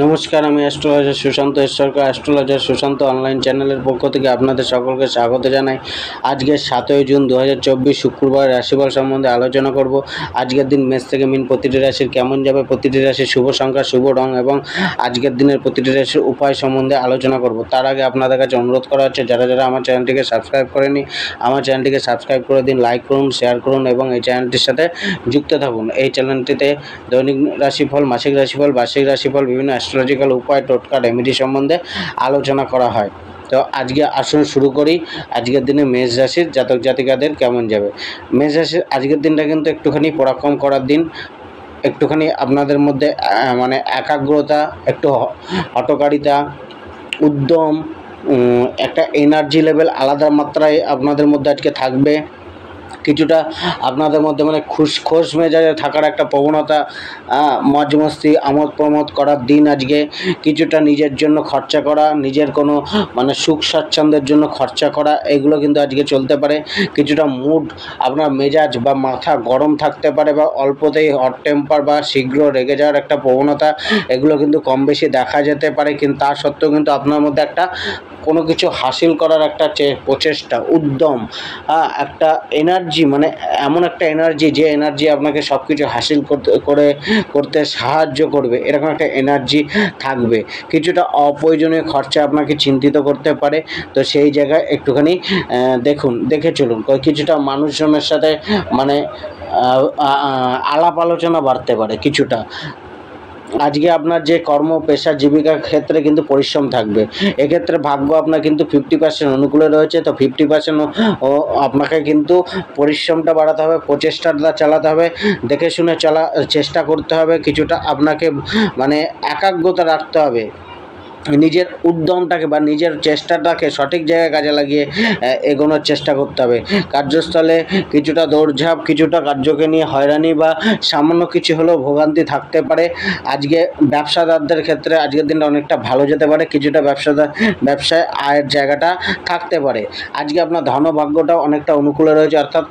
নমস্কার, আমি অ্যাস্ট্রোলজার সুশান্ত ঈশ্বরকা। অ্যাস্ট্রোলজার সুশান্ত অনলাইন চ্যানেলের পক্ষ থেকে আপনাদের সকলকে স্বাগত জানাই। আজকে 7ই জুন 2024 শুক্রবার রাশিফল সম্বন্ধে আলোচনা করব। আজকের দিন মেষ থেকে মিন প্রতিটি রাশির কেমন যাবে, প্রতিটি রাশির শুভ সংখ্যা, শুভ রং এবং আজকের দিনের প্রতিটি রাশির উপায় সম্বন্ধে আলোচনা করব। তার আগে আপনাদের কাছে অনুরোধ করা হচ্ছে, যারা যারা আমার চ্যানেলটিকে সাবস্ক্রাইব করেনি, আমার চ্যানেলটিকে সাবস্ক্রাইব করে দিন, লাইক করুন, শেয়ার করুন এবং এই চ্যানেলটির সাথে যুক্ত থাকুন। এই চ্যানেলটিতে দৈনিক রাশিফল, মাসিক রাশিফল, বার্ষিক রাশিফল, বিভিন্ন অ্যাস্ট্রোলজিক্যাল উপায়, টোটকা, রেমেডি সম্বন্ধে আলোচনা করা হয়। তো আজকে আসুন শুরু করি। আজকের দিনে মেষ রাশির জাতক জাতিকাদের কেমন যাবে। মেষ রাশির আজকের দিনটা কিন্তু একটুখানি পরাক্রম করার দিন। একটুখানি আপনাদের মধ্যে মানে একাগ্রতা, একটু হঠকারিতা, উদ্যম, একটা এনার্জি লেভেল আলাদা মাত্রায় আপনাদের মধ্যে আজকে থাকবে। কিছুটা আপনাদের মধ্যে মানে খোশ মেজাজে থাকার একটা প্রবণতা, মজ মস্তি, আমোদ প্রমোদ করার দিন আজকে। কিছুটা নিজের জন্য খরচা করা, নিজের কোনো মানে সুখ স্বাচ্ছন্দ্যের জন্য খরচা করা, এগুলো কিন্তু আজকে চলতে পারে। কিছুটা মুড, আপনার মেজাজ বা মাথা গরম থাকতে পারে, বা অল্পতেই হট টেম্পার বা শীঘ্র রেগে যাওয়ার একটা প্রবণতা, এগুলো কিন্তু কম বেশি দেখা যেতে পারে। কিন্তু তা সত্ত্বেও কিন্তু আপনার মধ্যে একটা কোনো কিছু হাসিল করার একটা প্রচেষ্টা, উদ্যম, একটা এনার্জি, মানে এমন একটা এনার্জি যে এনার্জি আপনাকে সব কিছু হাসিল করতে সাহায্য করবে, এরকম একটা এনার্জি থাকবে। কিছুটা অপ্রয়োজনীয় খরচা আপনাকে চিন্তিত করতে পারে। তো সেই জায়গায় একটুখানি দেখে চলুন। কিছুটা মানুষজনের সাথে মানে আলাপ আলোচনা বাড়তে পারে কিছুটা। আজকে আপনার যে কর্ম পেশা জীবিকার ক্ষেত্রে কিন্তু পরিশ্রম থাকবে। এক্ষেত্রে ভাগ্য আপনার কিন্তু 50% অনুকূলে রয়েছে। তো 50% আপনাকে কিন্তু পরিশ্রমটা বাড়াতে হবে, প্রচেষ্টাটা চালাতে হবে, দেখে শুনে চেষ্টা করতে হবে। কিছুটা আপনাকে মানে একাগ্রতা রাখতে হবে, নিজের উদ্যমটাকে বা নিজের চেষ্টাটাকে সঠিক জায়গায় কাজে লাগিয়ে এগোনোর চেষ্টা করতে হবে। কার্যস্থলে কিছুটা দৌড়ঝাঁপ, কিছুটা কার্যকে নিয়ে হয়রানি বা সামান্য কিছু হলেও ভোগান্তি থাকতে পারে। আজকে ব্যবসাদারদের ক্ষেত্রে আজকের দিনটা অনেকটা ভালো যেতে পারে। কিছুটা ব্যবসায় আয়ের জায়গাটা থাকতে পারে। আজকে আপনার ধনভাগ্যটাও অনেকটা অনুকূলে রয়েছে, অর্থাৎ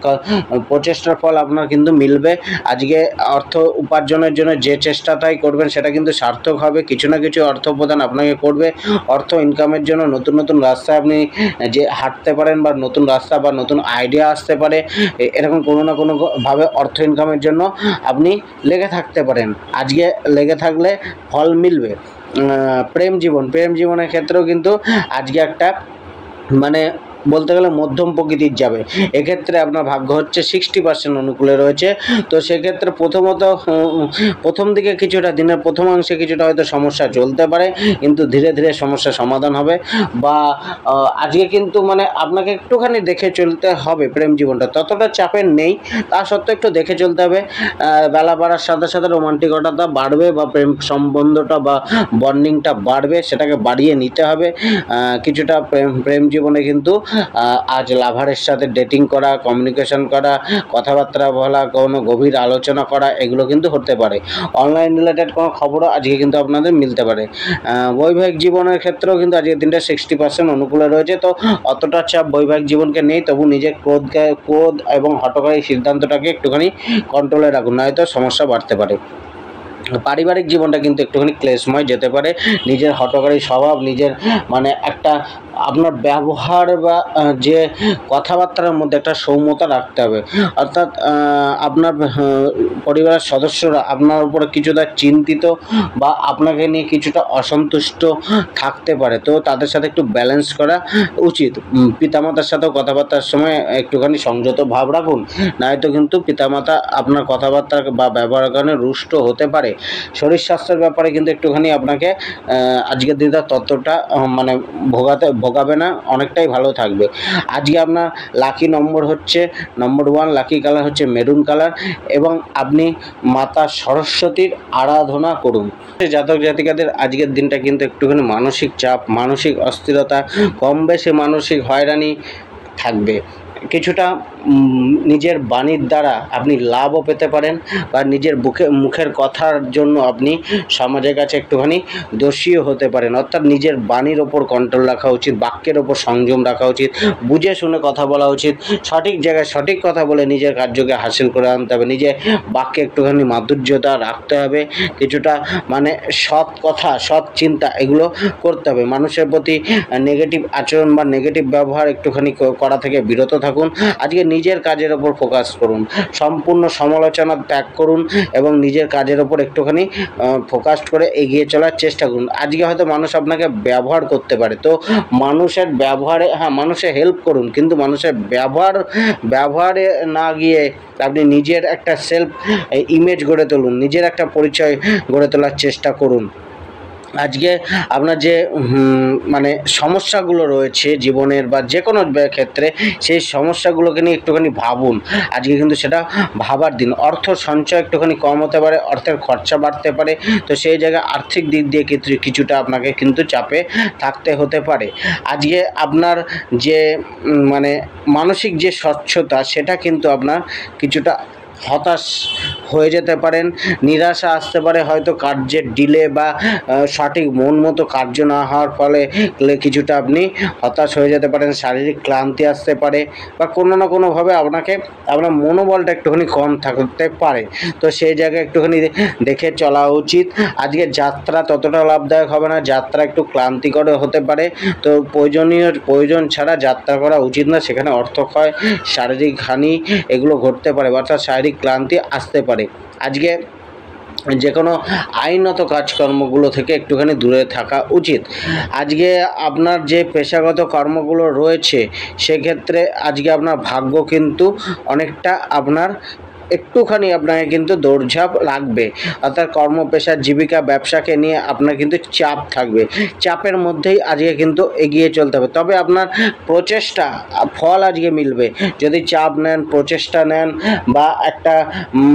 প্রচেষ্টার ফল আপনার কিন্তু মিলবে। আজকে অর্থ উপার্জনের জন্য যে চেষ্টাটাই করবেন সেটা কিন্তু সার্থক হবে। কিছু না কিছু অর্থ প্রদান আপনাকে করবে। অর্থ ইনকামের জন্য নতুন নতুন রাস্তায় আপনি যে হাঁটতে পারেন, বা নতুন রাস্তা বা নতুন আইডিয়া আসতে পারে। এরকম কোনো না কোনোভাবে অর্থ ইনকামের জন্য আপনি লেগে থাকতে পারেন। আজকে লেগে থাকলে ফল মিলবে। প্রেম জীবনের ক্ষেত্রেও কিন্তু আজকে একটা মানে বলতে গেলে মধ্যম প্রকৃতির যাবে। এক্ষেত্রে আপনার ভাগ্য হচ্ছে 60% অনুকূলে রয়েছে। তো সেক্ষেত্রে প্রথম দিকে কিছুটা, দিনের প্রথমাংশে কিছুটা হয়তো সমস্যা চলতে পারে, কিন্তু ধীরে ধীরে সমস্যার সমাধান হবে। বা আজকে কিন্তু মানে আপনাকে একটুখানি দেখে চলতে হবে। প্রেম জীবনটা ততটা চাপের নেই, তা সত্ত্বেও একটু দেখে চলতে হবে। বেলা বাড়ার সাথে সাথে রোমান্টিকতাটা বাড়বে, বা প্রেম সম্বন্ধটা বা বন্ডিংটা বাড়বে, সেটাকে বাড়িয়ে নিতে হবে। কিছুটা প্রেম জীবনে কিন্তু আজ লাভারের সাথে ডেটিং করা, কমিউনিকেশন করা, কথাবার্তা বলা, কোনো গভীর আলোচনা করা, এগুলো কিন্তু হতে পারে। অনলাইন রিলেটেড কোনো খবরও আজকে কিন্তু আপনাদের মিলতে পারে। বৈবাহিক জীবনের ক্ষেত্রেও কিন্তু আজকের দিনটা 60% অনুকূলে রয়েছে। তো অতটা চাপ বৈবাহিক জীবনকে নেই, তবু নিজের ক্রোধ এবং হঠকারী সিদ্ধান্তটাকে একটুখানি কন্ট্রোলে রাখুন, নয়তো সমস্যা বাড়তে পারে। পারিবারিক জীবনটা কিন্তু একটুখানি ক্লেশময় যেতে পারে। নিজের হঠকারী স্বভাব, নিজের মানে একটা আপনার ব্যবহার বা যে কথাবার্তার মধ্যে একটা সৌম্যতা রাখতে হবে। অর্থাৎ আপনার পরিবারের সদস্যরা আপনার উপরে কিছুটা চিন্তিত বা আপনাকে নিয়ে কিছুটা অসন্তুষ্ট থাকতে পারে। তো তাদের সাথে একটু ব্যালেন্স করা উচিত। পিতামাতার সাথেও কথাবার্তার সময় একটুখানি সংযত ভাব রাখুন, নয়তো কিন্তু পিতামাতা আপনার কথাবার্তা বা ব্যবহারের কারণে রুষ্ট হতে পারে। শরীর স্বাস্থ্যের ব্যাপারে কিন্তু একটুখানি আপনাকে আজকের দিনটা ততটা মানে ভোগাবে না, অনেকটাই ভালো থাকবে। আজকে আপনার লাকি নম্বর হচ্ছে নম্বর 1, লাকি কালার হচ্ছে মেরুন কালার, এবং আপনি মাতা সরস্বতীর আরাধনা করুন। জাতক জাতিকাদের আজকের দিনটা কিন্তু একটুখানি মানসিক চাপ, মানসিক অস্থিরতা, কম বেশি মানসিক হয়রানি থাকবে। কিছুটা নিজের বাণীর দ্বারা আপনি লাভও পেতে পারেন, বা নিজের মুখের কথার জন্য আপনি সমাজের কাছে একটুখানি দোষীও হতে পারেন। অর্থাৎ নিজের বাণীর ওপর কন্ট্রোল রাখা উচিত, বাক্যের ওপর সংযম রাখা উচিত, বুঝে শুনে কথা বলা উচিত, সঠিক জায়গায় সঠিক কথা বলে নিজের কার্যকে হাসিল করে আনতে হবে। নিজের বাক্যে একটুখানি মাধুর্যতা রাখতে হবে, কিছুটা মানে সৎ কথা, সৎ চিন্তা এগুলো করতে হবে। মানুষের প্রতি নেগেটিভ আচরণ বা নেগেটিভ ব্যবহার একটুখানি করা থেকে বিরত থাকুন। আজকে নিজের কাজের ওপর ফোকাস করুন, সম্পূর্ণ সমালোচনা ত্যাগ করুন এবং নিজের কাজের ওপর একটুখানি ফোকাস করে এগিয়ে চলার চেষ্টা করুন। আজকে হয়তো মানুষ আপনাকে ব্যবহার করতে পারে, তো মানুষের ব্যবহারে, হ্যাঁ মানুষের হেল্প করুন, কিন্তু মানুষের ব্যবহারে না গিয়ে আপনি নিজের একটা সেলফ ইমেজ গড়ে তুলুন, নিজের একটা পরিচয় গড়ে তোলার চেষ্টা করুন। আজকে আপনার যে মানে সমস্যাগুলো রয়েছে জীবনের বা যে কোনো ক্ষেত্রে, সেই সমস্যাগুলোকে নিয়ে একটুখানি ভাবুন। আজকে কিন্তু সেটা ভাবার দিন। অর্থ সঞ্চয় একটুখানি কম হতে পারে, অর্থের খরচা বাড়তে পারে, তো সেই জায়গায় আর্থিক দিক দিয়ে কিছুটা আপনাকে কিন্তু চাপে থাকতে হতে পারে। আজকে আপনার যে মানে মানসিক যে স্বচ্ছতা, সেটা কিন্তু আপনার কিছুটা হতাশ হয়ে যেতে পারেন, নিরাশা আসতে পারে, হয়তো কার্যের ডিলে বা সঠিক মন মতো কার্য না হওয়ার ফলে কিছুটা আপনি হতাশ হয়ে যেতে পারেন, শারীরিক ক্লান্তি আসতে পারে, বা কোনো না কোনোভাবে আপনার মনোবলটা একটুখানি কম থাকতে পারে। তো সেই জায়গায় একটুখানি দেখে চলা উচিত। আজকে যাত্রা ততটা লাভদায়ক হবে না, যাত্রা একটু ক্লান্তিকর হতে পারে, তো প্রয়োজন ছাড়া যাত্রা করা উচিত না। সেখানে অর্থক্ষয়, শারীরিক হানি এগুলো ঘটতে পারে, অর্থাৎ শারীরিক ক্লান্তি আসতে পারে। আজকে যে কোনো আইনত কাজকর্মগুলো থেকে একটুখানি দূরে থাকা উচিত। আজকে আপনার যে পেশাগত কর্মগুলো রয়েছে, সেক্ষেত্রে আজকে আপনার ভাগ্য কিন্তু অনেকটা একটুখানি আপনাকে কিন্তু দৌড়ঝাঁপ লাগবে। অর্থাৎ কর্মপেশার জীবিকা ব্যবসাকে নিয়ে আপনার কিন্তু চাপ থাকবে, চাপের মধ্যেই আজকে কিন্তু এগিয়ে চলতে হবে। তবে আপনার প্রচেষ্টা ফল আজকে মিলবে যদি চাপ নেন, প্রচেষ্টা নেন, বা একটা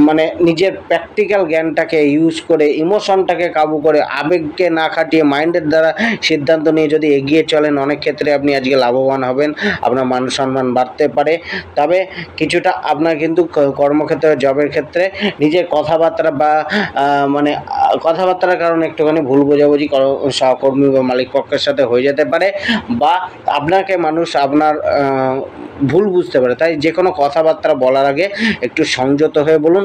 মানে নিজের প্র্যাকটিক্যাল জ্ঞানটাকে ইউজ করে, ইমোশনটাকে কাবু করে, আবেগকে না খাটিয়ে মাইন্ডের দ্বারা সিদ্ধান্ত নিয়ে যদি এগিয়ে চলেন, অনেক ক্ষেত্রে আপনি আজকে লাভবান হবেন, আপনার মান সম্মান বাড়তে পারে। তবে কিছুটা আপনার কিন্তু কর্মক্ষেত্রে, জবের ক্ষেত্রে নিজের কথাবার্তা বা কথাবার্তার কারণে একটুখানি ভুল বোঝাবুঝি সহকর্মী বা মালিক পক্ষের সাথে হয়ে যেতে পারে, বা আপনাকে মানুষ আপনার ভুল বুঝতে পারে। তাই যে কোনো কথাবার্তা বলার আগে একটু সংযত হয়ে বলুন।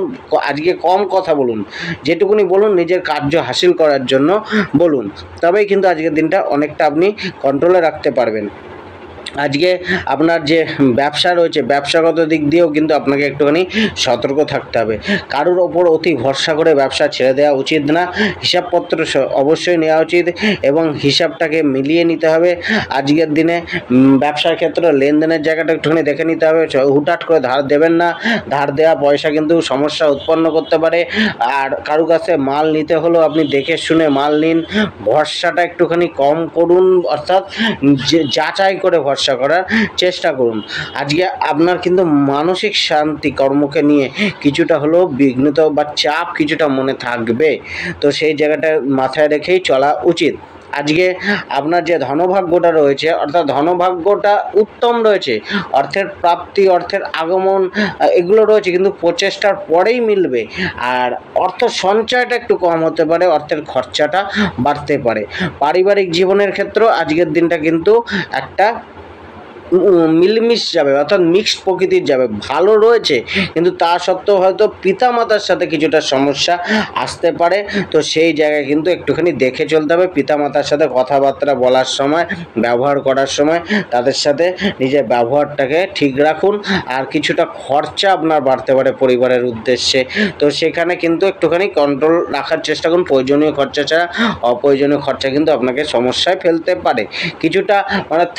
আজকে কম কথা বলুন, যেটুকুনি বলুন নিজের কার্য হাসিল করার জন্য বলুন, তবেই কিন্তু আজকের দিনটা অনেকটা আপনি কন্ট্রোলে রাখতে পারবেন। আজকে আপনার যে ব্যবসা রয়েছে, ব্যবসাগত দিক দিয়েও কিন্তু আপনাকে একটুখানি সতর্ক থাকতে হবে। কারোর ওপর অতি ভরসা করে ব্যবসা ছেড়ে দেওয়া উচিত না, হিসাবপত্র অবশ্যই নেওয়া উচিত এবং হিসাবটাকে মিলিয়ে নিতে হবে। আজকের দিনে ব্যবসার ক্ষেত্রে লেনদেনের জায়গাটা একটুখানি দেখে নিতে হবে। হুটহাট করে ধার দেবেন না, ধার দেওয়া পয়সা কিন্তু সমস্যা উৎপন্ন করতে পারে। আর কারো কাছে মাল নিতে হলেও আপনি দেখে শুনে মাল নিন, ভরসাটা একটুখানি কম করুন, অর্থাৎ যাচাই করে ভরসা করার চেষ্টা করুন। আজকে আপনার কিন্তু মানসিক শান্তি কর্মকে নিয়ে কিছুটা হলেও বিঘ্নিত বা চাপ কিছুটা মনে থাকবে, তো সেই জায়গাটা মাথায় রেখেই চলা উচিত। আজকে আপনার যে ধনভাগ্যটা রয়েছে, অর্থাৎ ধনভাগ্যটা উত্তম রয়েছে, অর্থের প্রাপ্তি, অর্থের আগমন এগুলো রয়েছে, কিন্তু প্রচেষ্টার পরেই মিলবে। আর অর্থ সঞ্চয়টা একটু কম হতে পারে, অর্থের খরচাটা বাড়তে পারে। পারিবারিক জীবনের ক্ষেত্রেও আজকের দিনটা কিন্তু একটা মিলমিশ যাবে, অর্থাৎ মিক্সড প্রকৃতির যাবে, ভালো রয়েছে, কিন্তু তা সত্ত্বেও হয়তো পিতামাতার সাথে কিছুটা সমস্যা আসতে পারে। তো সেই জায়গায় কিন্তু একটুখানি দেখে চলতে হবে। পিতামাতার সাথে কথাবার্তা বলার সময়, ব্যবহার করার সময় তাদের সাথে নিজের ব্যবহারটাকে ঠিক রাখুন। আর কিছুটা খরচা আপনার বাড়তে পারে পরিবারের উদ্দেশ্যে, তো সেখানে কিন্তু একটুখানি কন্ট্রোল রাখার চেষ্টা করুন। প্রয়োজনীয় খরচা ছাড়া অপ্রয়োজনীয় খরচা কিন্তু আপনাকে সমস্যায় ফেলতে পারে। কিছুটা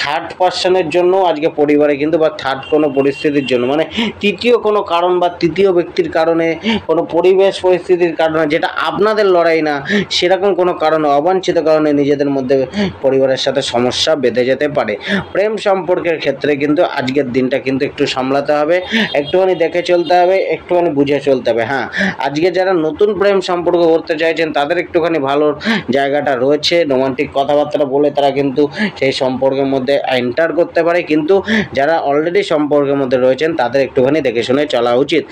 থার্ড পার্সনের জন্য আজকে পরিবারে কিন্তু, বা থার্ড কোনো পরিস্থিতির জন্য, তৃতীয় কোনো কারণ বা তৃতীয় ব্যক্তির কারণে, কোনো পরিবেশ পরিস্থিতির কারণে, যেটা আপনাদের লড়াই না, সেরকম কোনো কারণে, অবাঞ্ছিত কারণে নিজেদের মধ্যে পরিবারের সাথে সমস্যা বেঁধে যেতে পারে। প্রেম সম্পর্কের ক্ষেত্রে কিন্তু আজকের দিনটা কিন্তু একটু সামলাতে হবে, একটুখানি দেখে চলতে হবে, একটুখানি বুঝে চলতে হবে। হ্যাঁ, আজকে যারা নতুন প্রেম সম্পর্ক করতে চাইছেন তাদের একটুখানি ভালো জায়গাটা রয়েছে, রোমান্টিক কথাবার্তা বলে তারা কিন্তু সেই সম্পর্কের মধ্যে এন্টার করতে পারে। কিন্তু যারা অলরেডি সম্পর্কের মধ্যে রয়েছেন তাদের একটুখানি দেখে শুনে চলা উচিত।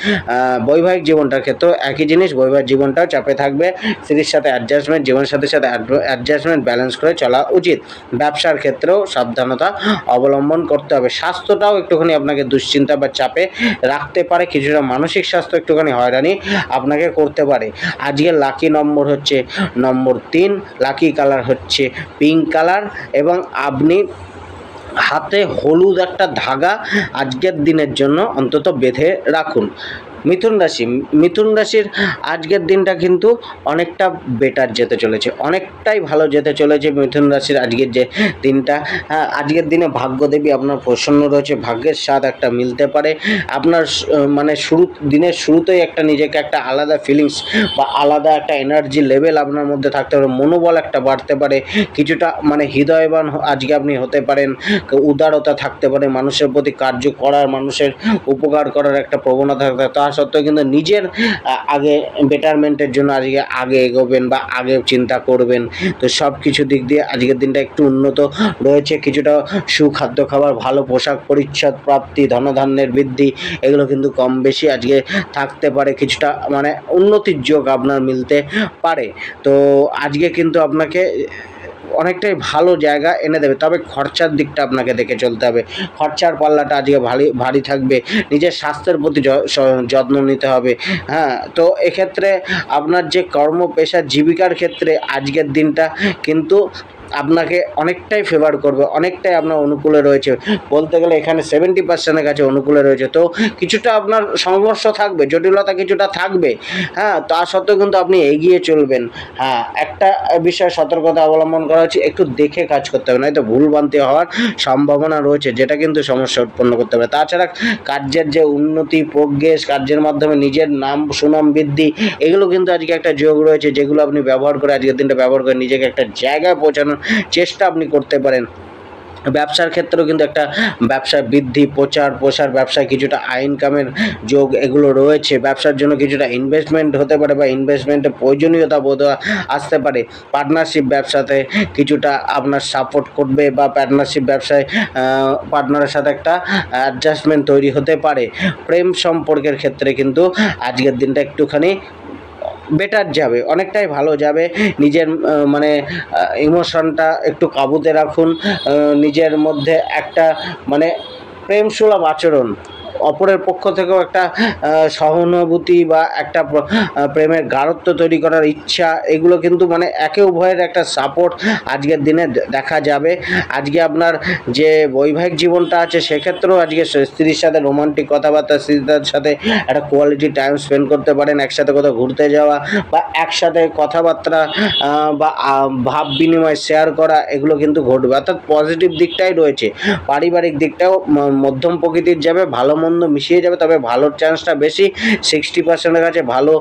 বৈবাহিক জীবনটার ক্ষেত্রেও একই জিনিস, বৈবাহিক জীবনটাও চাপে থাকবে, স্ত্রীর সাথে অ্যাডজাস্টমেন্ট, জীবনের সাথে সাথে অ্যাডজাস্টমেন্ট ব্যালেন্স করে চলা উচিত। ব্যবসার ক্ষেত্রেও সাবধানতা অবলম্বন করতে হবে। স্বাস্থ্যটাও একটুখানি আপনাকে দুশ্চিন্তা বা চাপে রাখতে পারে, কিছুটা মানসিক স্বাস্থ্য একটুখানি হয়রানি আপনাকে করতে পারে। আজকের লাকি নম্বর হচ্ছে নম্বর 3, লাকি কালার হচ্ছে পিঙ্ক কালার, এবং আপনি হাতে হলুদ একটা ধাগা আজকের দিনের জন্য অন্তত বেঁধে রাখুন। মিথুন রাশির আজকের দিনটা কিন্তু অনেকটা বেটার যেতে চলেছে, অনেকটাই ভালো যেতে চলেছে মিথুন রাশির আজকের যে দিনটা। আজকের দিনে ভাগ্যদেবী আপনার প্রসন্ন রয়েছে, ভাগ্যের স্বাদ একটা মিলতে পারে। আপনার মানে দিনের শুরুতেই একটা নিজেকে একটা আলাদা ফিলিংস বা আলাদা একটা এনার্জি লেভেল আপনার মধ্যে থাকতে পারে, মনোবল একটা বাড়তে পারে, কিছুটা মানে হৃদয়বান আজকে আপনি হতে পারেন, উদারতা থাকতে পারে, মানুষের প্রতি কার্য করার, মানুষের উপকার করার একটা প্রবণতা থাকতে, তা সত্ত্বেও কিন্তু নিজের আগে বেটারমেন্টের জন্য আগে এগোবেন বা আগে চিন্তা করবেন। তো সব কিছু দিক দিয়ে আজকের দিনটা একটু উন্নত রয়েছে, কিছুটা সুখাদ্য খাবার, ভালো পোশাক পরিচ্ছদ প্রাপ্তি, ধনধান্যের বৃদ্ধি, এগুলো কিন্তু কম বেশি আজকে থাকতে পারে, কিছুটা মানে উন্নতির যোগ আপনার মিলতে পারে। তো আজকে কিন্তু আপনাকে অনেকটাই ভালো জায়গা এনে দেবে, তবে খরচার দিকটা আপনাকে দেখে চলতে হবে। খরচার পাল্লাটা আজকে ভারী থাকবে, নিজের স্বাস্থ্যের প্রতি যত্ন নিতে হবে। তো এক্ষেত্রে আপনার যে কর্ম পেশা জীবিকার ক্ষেত্রে আজকের দিনটা কিন্তু আপনাকে অনেকটাই ফেভার করবে, অনেকটাই আপনার অনুকূলে রয়েছে, বলতে গেলে এখানে 70% কাছে অনুকূলে রয়েছে। তো কিছুটা আপনার সংঘর্ষ থাকবে, জটিলতা কিছুটা থাকবে, তা সত্ত্বেও কিন্তু আপনি এগিয়ে চলবেন। একটা বিষয়ে সতর্কতা অবলম্বন করা হচ্ছে, একটু দেখে কাজ করতে হবে, নয়তো ভুলভ্রান্তি হওয়ার সম্ভাবনা রয়েছে, যেটা কিন্তু সমস্যা উৎপন্ন করতে পারে। তাছাড়া কার্যের যে উন্নতি, প্রোগ্রেস, কার্যের মাধ্যমে নিজের নাম সুনাম বৃদ্ধি, এগুলো কিন্তু আজকে একটা যোগ রয়েছে, যেগুলো আপনি ব্যবহার করে আজকের দিনটা ব্যবহার করে নিজেকে একটা জায়গায় পৌঁছানোর চেষ্টা আপনি করতে পারেন। ব্যবসার ক্ষেত্রেও কিন্তু একটা ব্যবসার বৃদ্ধি, প্রসার, ব্যবসায় কিছুটা ইনকামের যোগ এগুলো রয়েছে। ব্যবসার জন্য কিছুটা ইনভেস্টমেন্ট হতে পারে বা ইনভেস্টমেন্টের প্রয়োজনীয়তা বোধ আসতে পারে। পার্টনারশিপ ব্যবসাতে কিছুটা আপনার সাপোর্ট করবে বা পার্টনারশিপ ব্যবসায় পার্টনারের সাথে একটা অ্যাডজাস্টমেন্ট তৈরি হতে পারে। প্রেম সম্পর্কের ক্ষেত্রে কিন্তু আজকের দিনটা একটুখানি বেটার যাবে, অনেকটাই ভালো যাবে। নিজের মানে ইমোশনটা একটু কাবুতে রাখুন, নিজের মধ্যে একটা মানে প্রেমসুলভ আচরণ, অপরের পক্ষ থেকেও একটা সহানুভূতি বা একটা প্রেমের গাঢ়ত্ব তৈরি করার ইচ্ছা, এগুলো কিন্তু মানে একে উভয়ের একটা সাপোর্ট আজকের দিনে দেখা যাবে। আজকে আপনার যে বৈবাহিক জীবনটা আছে সেক্ষেত্রেও আজকে স্ত্রীর সাথে রোমান্টিক কথাবার্তা, স্ত্রীর সাথে একটা কোয়ালিটি টাইম স্পেন্ড করতে পারেন, একসাথে কোথাও ঘুরতে যাওয়া বা একসাথে কথাবার্তা বা ভাব বিনিময় শেয়ার করা, এগুলো কিন্তু ঘটবে, অর্থাৎ পজিটিভ দিকটাই রয়েছে। পারিবারিক দিকটাও মধ্যম প্রকৃতির যাবে, ভালো মন্দ মিশিয়ে যাবে, তবে ভালোর চান্সটা বেশি, 60% কাছে ভালো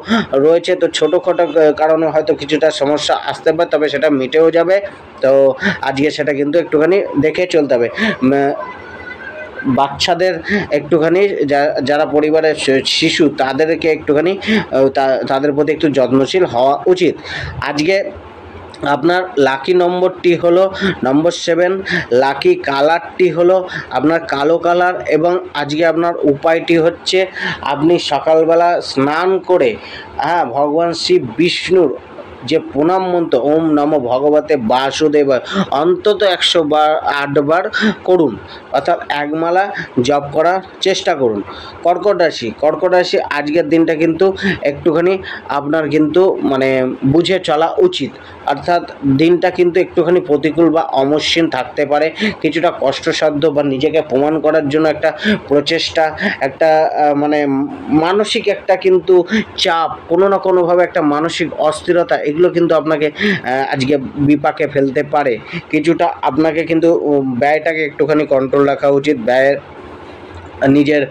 রয়েছে। তো ছোটোখাটো কারণে হয়তো কিছুটা সমস্যা আসতে পারে, তবে সেটা মিটেও যাবে। তো আজকে সেটা কিন্তু একটুখানি দেখে চলতে হবে। বাচ্চাদের একটুখানি যারা পরিবারের শিশু, তাদেরকে একটুখানি তাদের প্রতি একটু যত্নশীল হওয়া উচিত। আজকে আপনার লাকি নম্বরটি হলো নম্বর 7, লাকি কালারটি হলো আপনার কালো কালার, এবং আজকে আপনার উপায়টি হচ্ছে আপনি সকালবেলা স্নান করে ভগবান শ্রী বিষ্ণুর যে প্রণাম মন্ত্র ওম নমো ভগবতে বাসুদেবায় অন্তত 108 বার করুন, অর্থাৎ একমালা জপ করার চেষ্টা করুন। কর্কট রাশি আজকের দিনটা কিন্তু একটুখানি আপনার কিন্তু মানে বুঝে চলা উচিত, অর্থাৎ দিনটা কিন্তু একটুখানি প্রতিকূল বা অমসৃণ থাকতে পারে, কিছুটা কষ্টসাধ্য বা নিজেকে প্রমাণ করার জন্য একটা প্রচেষ্টা, একটা মানে মানসিক একটা কিন্তু চাপ, কোনো না কোনোভাবে একটা মানসিক অস্থিরতা, এগুলো কিন্তু আপনাকে আজকে বিপাকে ফেলতে পারে। কিছুটা আপনাকে কিন্তু ব্যয়টাকে একটুখানি কন্ট্রোল রাখা উচিত, ব্যয়ের নিজের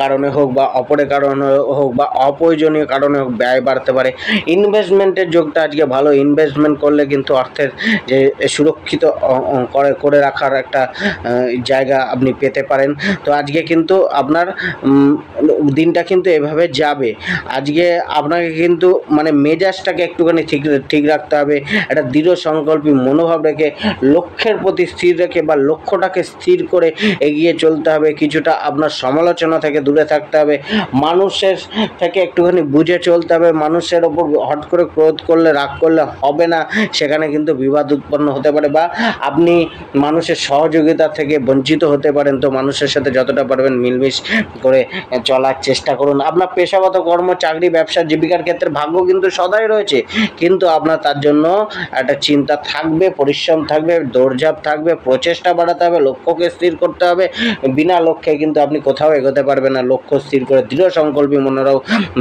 কারণে হোক বা অপরের কারণে হোক বা অপ্রয়োজনীয় কারণে হোক ব্যয় বাড়তে পারে। ইনভেস্টমেন্টের যোগটা আজকে ভালো, ইনভেস্টমেন্ট করলে কিন্তু অর্থের যে সুরক্ষিত করে রাখার একটা জায়গা আপনি পেতে পারেন। তো আজকে কিন্তু আপনার দিনটা কিন্তু এভাবে যাবে। আজকে আপনাকে কিন্তু মানে মেজাজটাকে একটুখানি ঠিক রাখতে হবে, একটা দৃঢ় সংকল্পী মনোভাব রেখে লক্ষ্যের প্রতি স্থির রেখে বা লক্ষ্যটাকে স্থির করে এগিয়ে চলতে হবে। কিছুটা আপনার সমালোচনা থেকে দূরে থাকতে হবে, মানুষের থেকে একটুখানি বুঝে চলতে হবে। মানুষের ওপর হট করে ক্রোধ করলে, রাগ করলে হবে না, সেখানে কিন্তু বিবাদ উৎপন্ন হতে পারে বা আপনি মানুষের সহযোগিতা থেকে বঞ্চিত হতে পারেন। তো মানুষের সাথে যতটা পারবেন মিলমিশ করে চলার চেষ্টা করুন। আপনার পেশাগত কর্ম, চাকরি, ব্যবসা, জীবিকার ক্ষেত্রে ভাগ্য কিন্তু সদাই রয়েছে, কিন্তু আপনার তার জন্য একটা চিন্তা থাকবে, পরিশ্রম থাকবে, দৌড়ঝাঁপ থাকবে, প্রচেষ্টা বাড়াতে হবে, লক্ষ্যকে স্থির করতে হবে। বিনা লক্ষ্যে কিন্তু আপনি কোথাও এগোতে পারবেন না। লক্ষ্য স্থির করে দৃঢ় সংকল্পী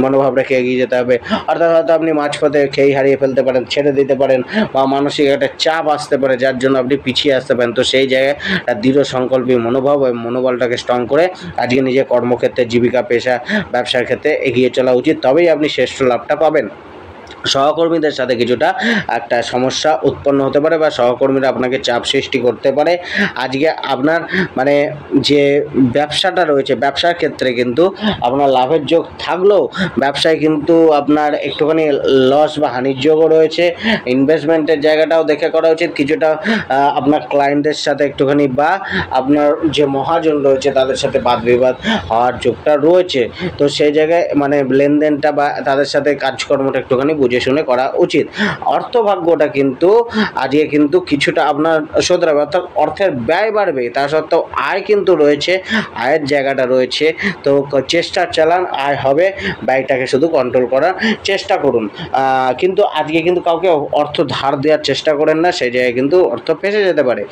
মনোভাব রেখে এগিয়ে যেতে হবে। অর্থাৎ হয়তো আপনি মাঝপথে খেই হারিয়ে ফেলতে পারেন, ছেড়ে দিতে পারেন বা মানসিক একটা চাপ আসতে পারে যার জন্য আপনি পিছিয়ে আসতে পারেন। তো সেই জায়গায় দৃঢ় সংকল্পী মনোভাব ওই মনোবলটাকে স্ট্রং করে আজকে নিজের কর্মক্ষেত্রে, জীবিকা, পেশা, ব্যবসার ক্ষেত্রে এগিয়ে চলা উচিত, তবেই আপনি শ্রেষ্ঠ লাভটা পাবেন। সহকর্মীদের সাথে কিছুটা একটা সমস্যা উৎপন্ন হতে পারে বা সহকর্মীরা আপনাকে চাপ সৃষ্টি করতে পারে। আজকে আপনার মানে যে ব্যবসাটা রয়েছে, ব্যবসার ক্ষেত্রে কিন্তু আপনার লাভের যোগ থাকলেও ব্যবসায় কিন্তু আপনার একটুখানি লস বা হানির যোগও রয়েছে। ইনভেস্টমেন্টের জায়গাটাও দেখে করা উচিত। কিছুটা আপনার ক্লায়েন্টদের সাথে একটুখানি বা আপনার যে মহাজন রয়েছে তাদের সাথে বাদ বিবাদ হওয়ার যোগটা রয়েছে। তো সেই জায়গায় মানে লেনদেনটা বা তাদের সাথে কাজকর্মটা একটুখানি বুঝে শুনে করা উচিত। অর্থভাগ্যটা কিন্তু আজকে কিন্তু কিছুটা আপনার শোধরাবে, অর্থাৎ অর্থের ব্যয় বাড়বে, তা সত্ত্বেও আয় কিন্তু রয়েছে, আয়ের জায়গাটা রয়েছে। তো চেষ্টা চালান, আয় হবে, ব্যয়টাকে শুধু কন্ট্রোল করার চেষ্টা করুন। কিন্তু আজকে কিন্তু কাউকে অর্থ ধার দেওয়ার চেষ্টা করেন না, সেই জায়গায় কিন্তু অর্থ ফেসে যেতে পারে।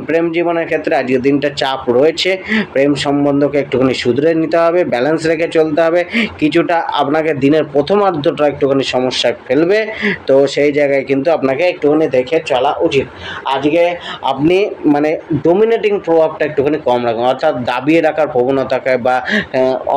প্রেম জীবনের ক্ষেত্রে আজকের দিনটা চাপ রয়েছে। প্রেম সম্বন্ধকে একটুখানি শুধরে নিতে হবে, ব্যালেন্স রেখে চলতে হবে। কিছুটা আপনাকে দিনের প্রথমার্ধটা একটুখানি সমস্যায় ফেলবে, তো সেই জায়গায় কিন্তু আপনাকে একটুখানি দেখে চলা উচিত। আজকে আপনি মানে ডোমিনেটিং প্রভাবটা একটুখানি কম রাখুন, অর্থাৎ দাবিয়ে রাখার প্রবণতাকে বা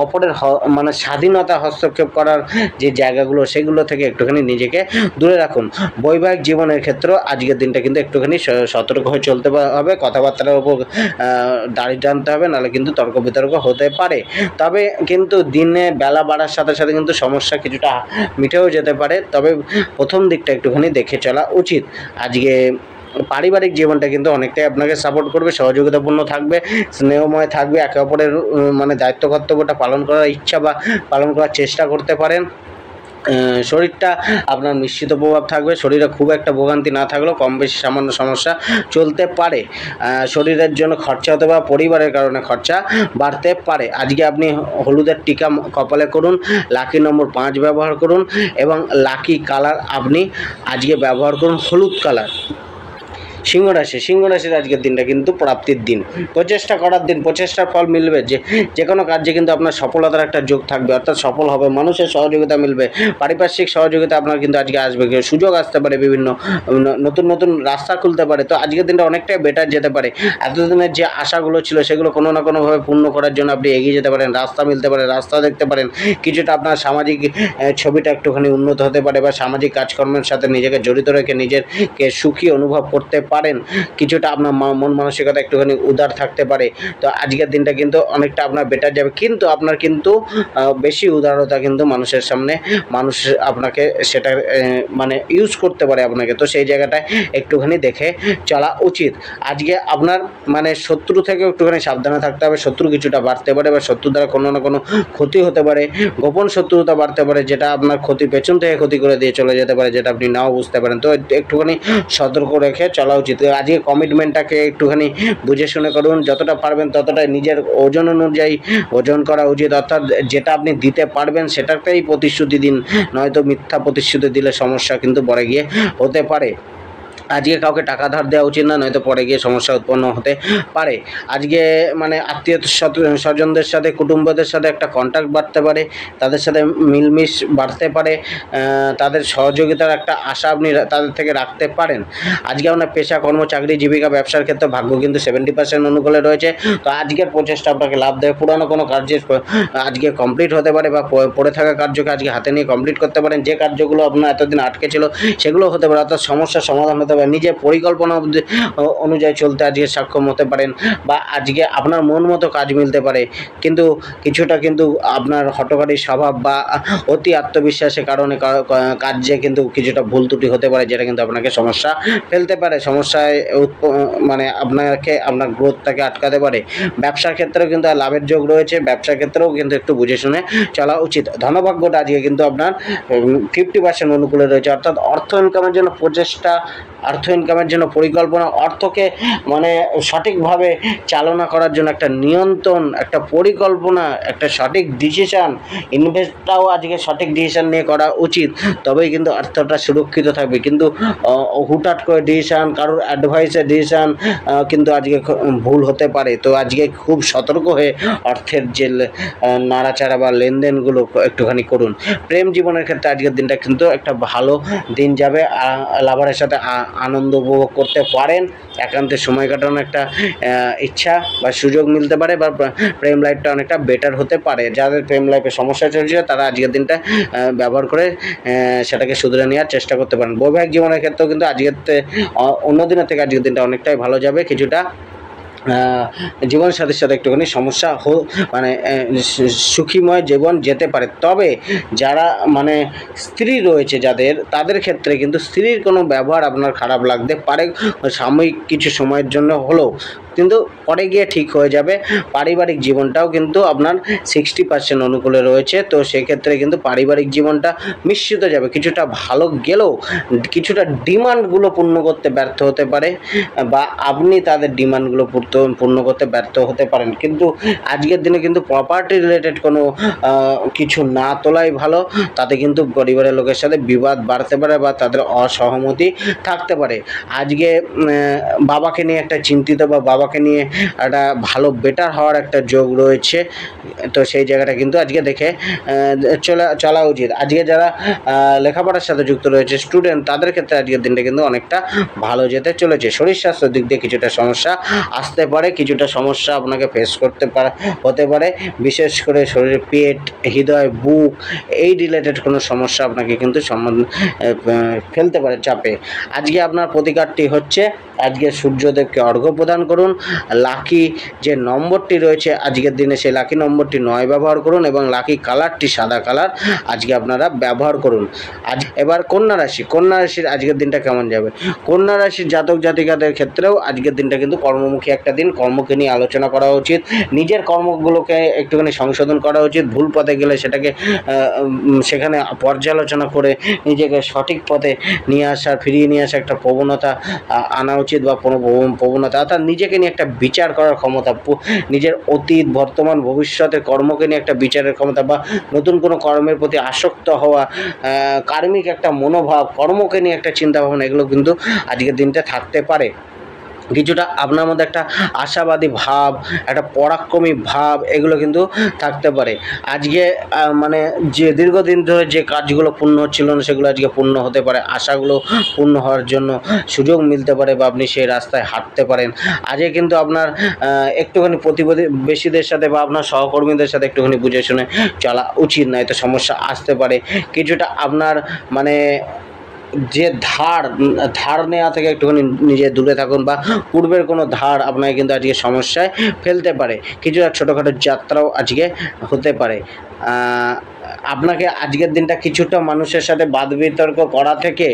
অপরের মানে স্বাধীনতা হস্তক্ষেপ করার যে জায়গাগুলো সেগুলো থেকে একটুখানি নিজেকে দূরে রাখুন। বৈবাহিক জীবনের ক্ষেত্রেও আজকের দিনটা কিন্তু একটুখানি সতর্ক হয়ে চলতে হবে, কথাবার্তার উপর দাড়ি টানতে হবে, নাহলে কিন্তু তর্ক বিতর্ক হতে পারে। তবে কিন্তু দিনে বেলা বাড়ার সাথে সাথে কিন্তু সমস্যা কিছুটা মিটেও যেতে পারে, তবে প্রথম দিকটা একটুখানি দেখে চলা উচিত। আজকে পারিবারিক জীবনটা কিন্তু অনেকটাই আপনাকে সাপোর্ট করবে, সহযোগিতাপূর্ণ থাকবে, স্নেহময় থাকবে। একে অপরের মানে দায়িত্ব কর্তব্যটা পালন করার ইচ্ছা বা পালন করার চেষ্টা করতে পারেন। শরীরটা আপনার মিশ্রিত প্রভাব থাকবে, শরীরে খুব একটা ভোগান্তি না থাকলেও কম বেশি সামান্য সমস্যা চলতে পারে। শরীরের জন্য খরচা হতে পারে, পরিবারের কারণে খরচা বাড়তে পারে। আজকে আপনি হলুদের টিকা কপালে করুন, লাকি নম্বর 5 ব্যবহার করুন এবং লাকি কালার আপনি আজকে ব্যবহার করুন হলুদ কালার। সিংহ রাশির আজকের দিনটা কিন্তু প্রাপ্তির দিন, প্রচেষ্টা করার দিন, প্রচেষ্টার ফল মিলবে। যে কোনো কাজে কিন্তু আপনার সফলতার একটা যোগ থাকবে, অর্থাৎ সফল হবে, মানুষের সহযোগিতা মিলবে, পারিপার্শ্বিক সহযোগিতা আপনার কিন্তু আজকে আসবে, সুযোগ আসতে পারে, বিভিন্ন নতুন রাস্তা খুলতে পারে। তো আজকের দিনটা অনেকটাই বেটার যেতে পারে। এতদিনের যে আশাগুলো ছিল সেগুলো কোনো না কোনোভাবে পূর্ণ করার জন্য আপনি এগিয়ে যেতে পারেন, রাস্তা মিলতে পারে, রাস্তা দেখতে পারেন। কিছুটা আপনার সামাজিক ছবিটা একটুখানি উন্নত হতে পারে বা সামাজিক কাজকর্মের সাথে নিজেকে জড়িত রেখে নিজেকে সুখী অনুভব করতে পারেন। কিছুটা আপনার মন মানসিকতা একটুখানি উদার থাকতে পারে। তো আজকের দিনটা কিন্তু অনেকটা আপনার বেটার যাবে, কিন্তু আপনার কিন্তু বেশি উদারতা কিন্তু মানুষের সামনে মানুষ আপনাকে সেটা মানে ইউজ করতে পারে আপনাকে। তো সেই জায়গাটায় একটুখানি দেখে চলা উচিত। আজকে আপনার মানে শত্রু থেকে একটুখানি সাবধানে থাকতে হবে। শত্রু কিছুটা বাড়তে পারে বা শত্রু দ্বারা কোনো না কোনো ক্ষতি হতে পারে, গোপন শত্রুতা বাড়তে পারে, যেটা আপনার ক্ষতি পেছন থেকে ক্ষতি করে দিয়ে চলে যেতে পারে, যেটা আপনি নাও বুঝতে পারেন। তো একটুখানি সতর্ক রেখে চলা উচিত। আজকে কমিটমেন্টটাকে একটুখানি বুঝে শুনে করুন, যতটা পারবেন ততটা নিজের ওজন অনুযায়ী ওজন করা উচিত, অর্থাৎ যেটা আপনি দিতে পারবেন সেটাকেই প্রতিশ্রুতি দিন, নয়তো মিথ্যা প্রতিশ্রুতি দিলে সমস্যা কিন্তু পরে গিয়ে হতে পারে। আজকে কাউকে টাকা ধার দেওয়া উচিত না, নয়তো পরে গিয়ে সমস্যা উৎপন্ন হতে পারে। আজকে মানে আত্মীয় স্বজনদের সাথে, কুটুম্বদের সাথে একটা কন্ট্যাক্ট বাড়তে পারে, তাদের সাথে মিলমিশ বাড়তে পারে, তাদের সহযোগিতার একটা আশা আপনি তাদের থেকে রাখতে পারেন। আজকে আপনার পেশা, কর্ম, চাকরি, জীবিকা, ব্যবসার ক্ষেত্রে ভাগ্য কিন্তু 70% অনুকূলে রয়েছে। তো আজকের প্রচেষ্টা আপনাকে লাভ দেবে। পুরানো কোনো কার্যের আজকে কমপ্লিট হতে পারে, বা পড়ে থাকা কার্যকে আজকে হাতে নিয়ে কমপ্লিট করতে পারেন। যে কার্যগুলো আপনার এতদিন আটকে ছিল সেগুলো হতে পারে, অর্থাৎ সমস্যার সমাধান হতে পারে। নিজের পরিকল্পনা অনুযায়ী চলতে আজকে সক্ষম হতে পারেন, বা আজকে আপনার মন মতো কাজ মিলতে পারে। কিন্তু কিছুটা কিন্তু আপনার হঠকারী স্বভাব বা অতি আত্মবিশ্বাসের কারণে কাজে কিন্তু কিছুটা ভুল ত্রুটি হতে পারে, যেটা কিন্তু আপনাকে সমস্যা ফেলতে পারে, সমস্যায় মানে আপনার গ্রোথটাকে আটকাতে পারে। ব্যবসার ক্ষেত্রেও কিন্তু লাভের যোগ রয়েছে, ব্যবসার ক্ষেত্রেও কিন্তু একটু বুঝে শুনে চলা উচিত। ধনভাগ্যটা আজকে কিন্তু আপনার 50% অনুকূলে রয়েছে, অর্থাৎ অর্থ ইনকামের জন্য প্রচেষ্টা, অর্থ ইনকামের জন্য পরিকল্পনা, অর্থকে মানে সঠিকভাবে চালনা করার জন্য একটা নিয়ন্ত্রণ, একটা পরিকল্পনা, একটা সঠিক ডিসিশান, ইনভেস্টটাও আজকে সঠিক ডিসিশান নিয়ে করা উচিত, তবেই কিন্তু অর্থটা সুরক্ষিত থাকবে। কিন্তু হুটহাট করে ডিসিশান, কারোর অ্যাডভাইসের ডিসিশান কিন্তু আজকে ভুল হতে পারে। তো আজকে খুব সতর্ক হয়ে অর্থের যে নাড়াচাড়া বা লেনদেনগুলো একটুখানি করুন। প্রেম জীবনের ক্ষেত্রে আজকের দিনটা কিন্তু একটা ভালো দিন যাবে। লাভারের সাথে আনন্দ উপভোগ করতে পারেন, একান্তে সময় কাটানোর একটা ইচ্ছা বা সুযোগ মিলতে পারে, বা প্রেম লাইফটা অনেকটা বেটার হতে পারে। যাদের প্রেম লাইফে সমস্যা চলছে তারা আজকের দিনটা ব্যবহার করে সেটাকে শুধরে নেওয়ার চেষ্টা করতে পারেন। বৈবাহিক জীবনের ক্ষেত্রেও কিন্তু আজকের অন্য দিনের থেকে আজকের দিনটা অনেকটাই ভালো যাবে। কিছুটা জীবনসাথীর সাথে একটুখানি সমস্যা মানে সুখীময় জীবন যেতে পারে। তবে যারা মানে স্ত্রী রয়েছে তাদের ক্ষেত্রে কিন্তু স্ত্রীর কোনো ব্যবহার আপনার খারাপ লাগতে পারে সাময়িক কিছু সময়ের জন্য হলেও, কিন্তু পরে গিয়ে ঠিক হয়ে যাবে। পারিবারিক জীবনটাও কিন্তু আপনার 60% অনুকূলে রয়েছে। তো সেক্ষেত্রে কিন্তু পারিবারিক জীবনটা মিশ্রিত যাবে, কিছুটা ভালো গেলেও কিছুটা ডিমান্ডগুলো পূর্ণ করতে ব্যর্থ হতে পারে, বা আপনি তাদের ডিমান্ডগুলো পূর্ণ করতে ব্যর্থ হতে পারেন। কিন্তু আজকের দিনে কিন্তু প্রপার্টি রিলেটেড কোনো কিছু না তোলাই ভালো, তাতে কিন্তু পরিবারের লোকের সাথে বিবাদ বাড়তে পারে, বা তাদের অসহমতি থাকতে পারে। আজকে বাবাকে নিয়ে একটা চিন্তিত, বা বাবাকে নিয়ে একটা ভালো বেটার হওয়ার একটা যোগ রয়েছে। তো সেই জায়গাটা কিন্তু আজকে দেখে চলা উচিত। আজকে যারা লেখাপড়ার সাথে যুক্ত রয়েছে, স্টুডেন্ট, তাদের ক্ষেত্রে আজকের দিনটা কিন্তু অনেকটা ভালো যেতে চলেছে। শরীর স্বাস্থ্যের দিক দিয়ে কিছুটা সমস্যা আসতে পারে, কিছুটা সমস্যা আপনাকে ফেস করতে হতে পারে, বিশেষ করে শরীরের পেট, হৃদয়, বুক এই রিলেটেড কোনো সমস্যা আপনাকে কিন্তু ফেলতে পারে চাপে। আজকে আপনার প্রতিকারটি হচ্ছে আজকে সূর্যদেবকে অর্ঘ্য প্রদান করুন। লাকি যে নম্বরটি রয়েছে আজকের দিনে, সেই লাকি নম্বরটি 9 ব্যবহার করুন, এবং লাকি কালারটি সাদা কালার আজকে আপনারা ব্যবহার করুন। এবার কন্যা রাশির আজকের দিনটা কেমন যাবে? কন্যা রাশির জাতক জাতিকাদের ক্ষেত্রেও আজকের দিনটা কিন্তু কর্মমুখী একটা দিন। কর্মকে নিয়ে আলোচনা করা উচিত, নিজের কর্মগুলোকে একটুখানি সংশোধন করা উচিত। ভুল পথে গেলে সেখানে পর্যালোচনা করে নিজেকে সঠিক পথে ফিরিয়ে নিয়ে আসা একটা প্রবণতা আনা উচিত, বা প্রবণতা, অর্থাৎ নিজেকে নিয়ে একটা বিচার করার ক্ষমতা, নিজের অতীত, বর্তমান, ভবিষ্যতের কর্মকে নিয়ে একটা বিচারের ক্ষমতা, বা নতুন কোনো কর্মের প্রতি আসক্ত হওয়া, কার্মিক একটা মনোভাব, কর্মকে নিয়ে একটা চিন্তাভাবনা, এগুলো কিন্তু আজকের দিনটা থাকতে পারে। কিছুটা আপনার মধ্যে একটা আশাবাদী ভাব, একটা পরাক্রমী ভাব, এগুলো কিন্তু থাকতে পারে। আজকে মানে যে দীর্ঘদিন ধরে যে কাজগুলো পূর্ণ হচ্ছিল না, সেগুলো আজকে পূর্ণ হতে পারে। আশাগুলো পূর্ণ হওয়ার জন্য সুযোগ মিলতে পারে, বা আপনি সেই রাস্তায় হাঁটতে পারেন। আজকে কিন্তু আপনার একটুখানি প্রতিবেশীদের সাথে বা আপনার সহকর্মীদের সাথে একটুখানি বুঝে শুনে চলা উচিত, না এতে সমস্যা আসতে পারে। কিছুটা আপনার মানে যে ধার নেওয়া থেকে একটুখানি নিজে দূরে থাকুন, বা পূর্বের কোনো ধার আপনাকে কিন্তু আজকে সমস্যায় ফেলতে পারে। কিছুটা ছোটোখাটো যাত্রাও আজকে হতে পারে। আপনাকে আজকের দিনটা কিছুটা মানুষের সাথে বাদ বিতর্ক করা থেকে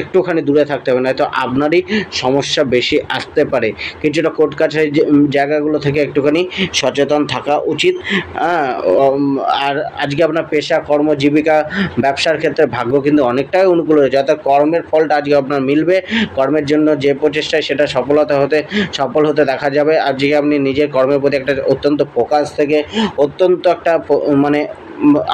একটুখানি দূরে থাকতে হবে, নয়তো আপনারই সমস্যা বেশি আসতে পারে। কিছুটা কোর্ট কাছারি জায়গাগুলো থেকে একটুখানি সচেতন থাকা উচিত। আর আজকে আপনার পেশা, কর্ম, জীবিকা, ব্যবসার ক্ষেত্রে ভাগ্য কিন্তু অনেকটাই অনুকূল হয়েছে, অর্থাৎ কর্মের ফলটা আজকে আপনার মিলবে। কর্মের জন্য যে প্রচেষ্টায় সেটা সফল হতে দেখা যাবে। আজকে আপনি নিজের কর্মের প্রতি একটা অত্যন্ত ফোকাস থেকে অত্যন্ত একটা মানে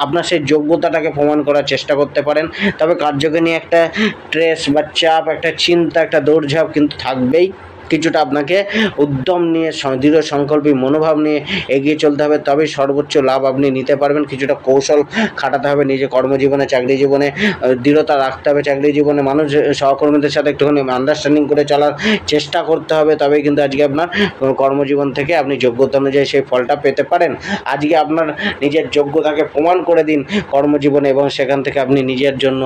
আপনার সেই যোগ্যতাটাকে প্রমাণ করার চেষ্টা করতে পারেন। তবে কার্যকে নিয়ে একটা স্ট্রেস বা চাপ, একটা চিন্তা, একটা দৌড়ঝাঁপ কিন্তু থাকবেই। কিছুটা আপনাকে উদ্যম নিয়ে দৃঢ় সংকল্পী মনোভাব নিয়ে এগিয়ে চলতে হবে, তবেই সর্বোচ্চ লাভ আপনি নিতে পারবেন। কিছুটা কৌশল খাটাতে হবে নিজে কর্মজীবনে, চাকরি জীবনে দৃঢ়তা রাখতে হবে। চাকরি জীবনে মানুষ সহকর্মীদের সাথে একটুখানি আন্ডারস্ট্যান্ডিং করে চলার চেষ্টা করতে হবে, তবেই কিন্তু আজকে আপনার কর্মজীবন থেকে আপনি যোগ্যতা অনুযায়ী সেই ফলটা পেতে পারেন। আজকে আপনার নিজের যোগ্যতাকে প্রমাণ করে দিন কর্মজীবনে, এবং সেখান থেকে আপনি নিজের জন্য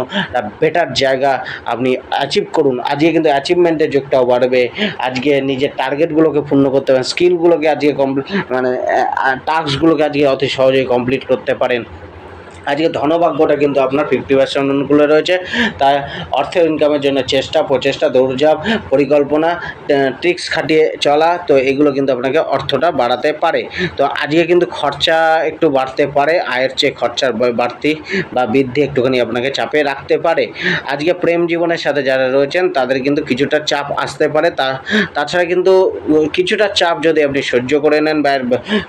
বেটার জায়গা আপনি অ্যাচিভ করুন। আজকে কিন্তু অ্যাচিভমেন্টের যোগটাও বাড়বে। আজকে নিজের টার্গেটগুলোকে পূর্ণ করতে পারেন, স্কিলগুলোকে আজকে টাস্কগুলোকে আজকে অতি সহজেই কমপ্লিট করতে পারেন। আজকে ধনভাগ্যটা কিন্তু আপনার 50% অনুকূলে রয়েছে। তাই অর্থ ইনকামের জন্য চেষ্টা, প্রচেষ্টা, দৌড়ঝাঁপ, পরিকল্পনা, ট্রিক্স খাটিয়ে চলা, তো এগুলো কিন্তু আপনাকে অর্থটা বাড়াতে পারে। তো আজকে কিন্তু খরচা একটু বাড়তে পারে, আয়ের চেয়ে খরচার বাড়তি বা বৃদ্ধি একটুখানি আপনাকে চাপে রাখতে পারে। আজকে প্রেম জীবনের সাথে যারা রয়েছেন তাদের কিন্তু কিছুটা চাপ আসতে পারে। তাছাড়া কিন্তু কিছুটা চাপ যদি আপনি সহ্য করে নেন বা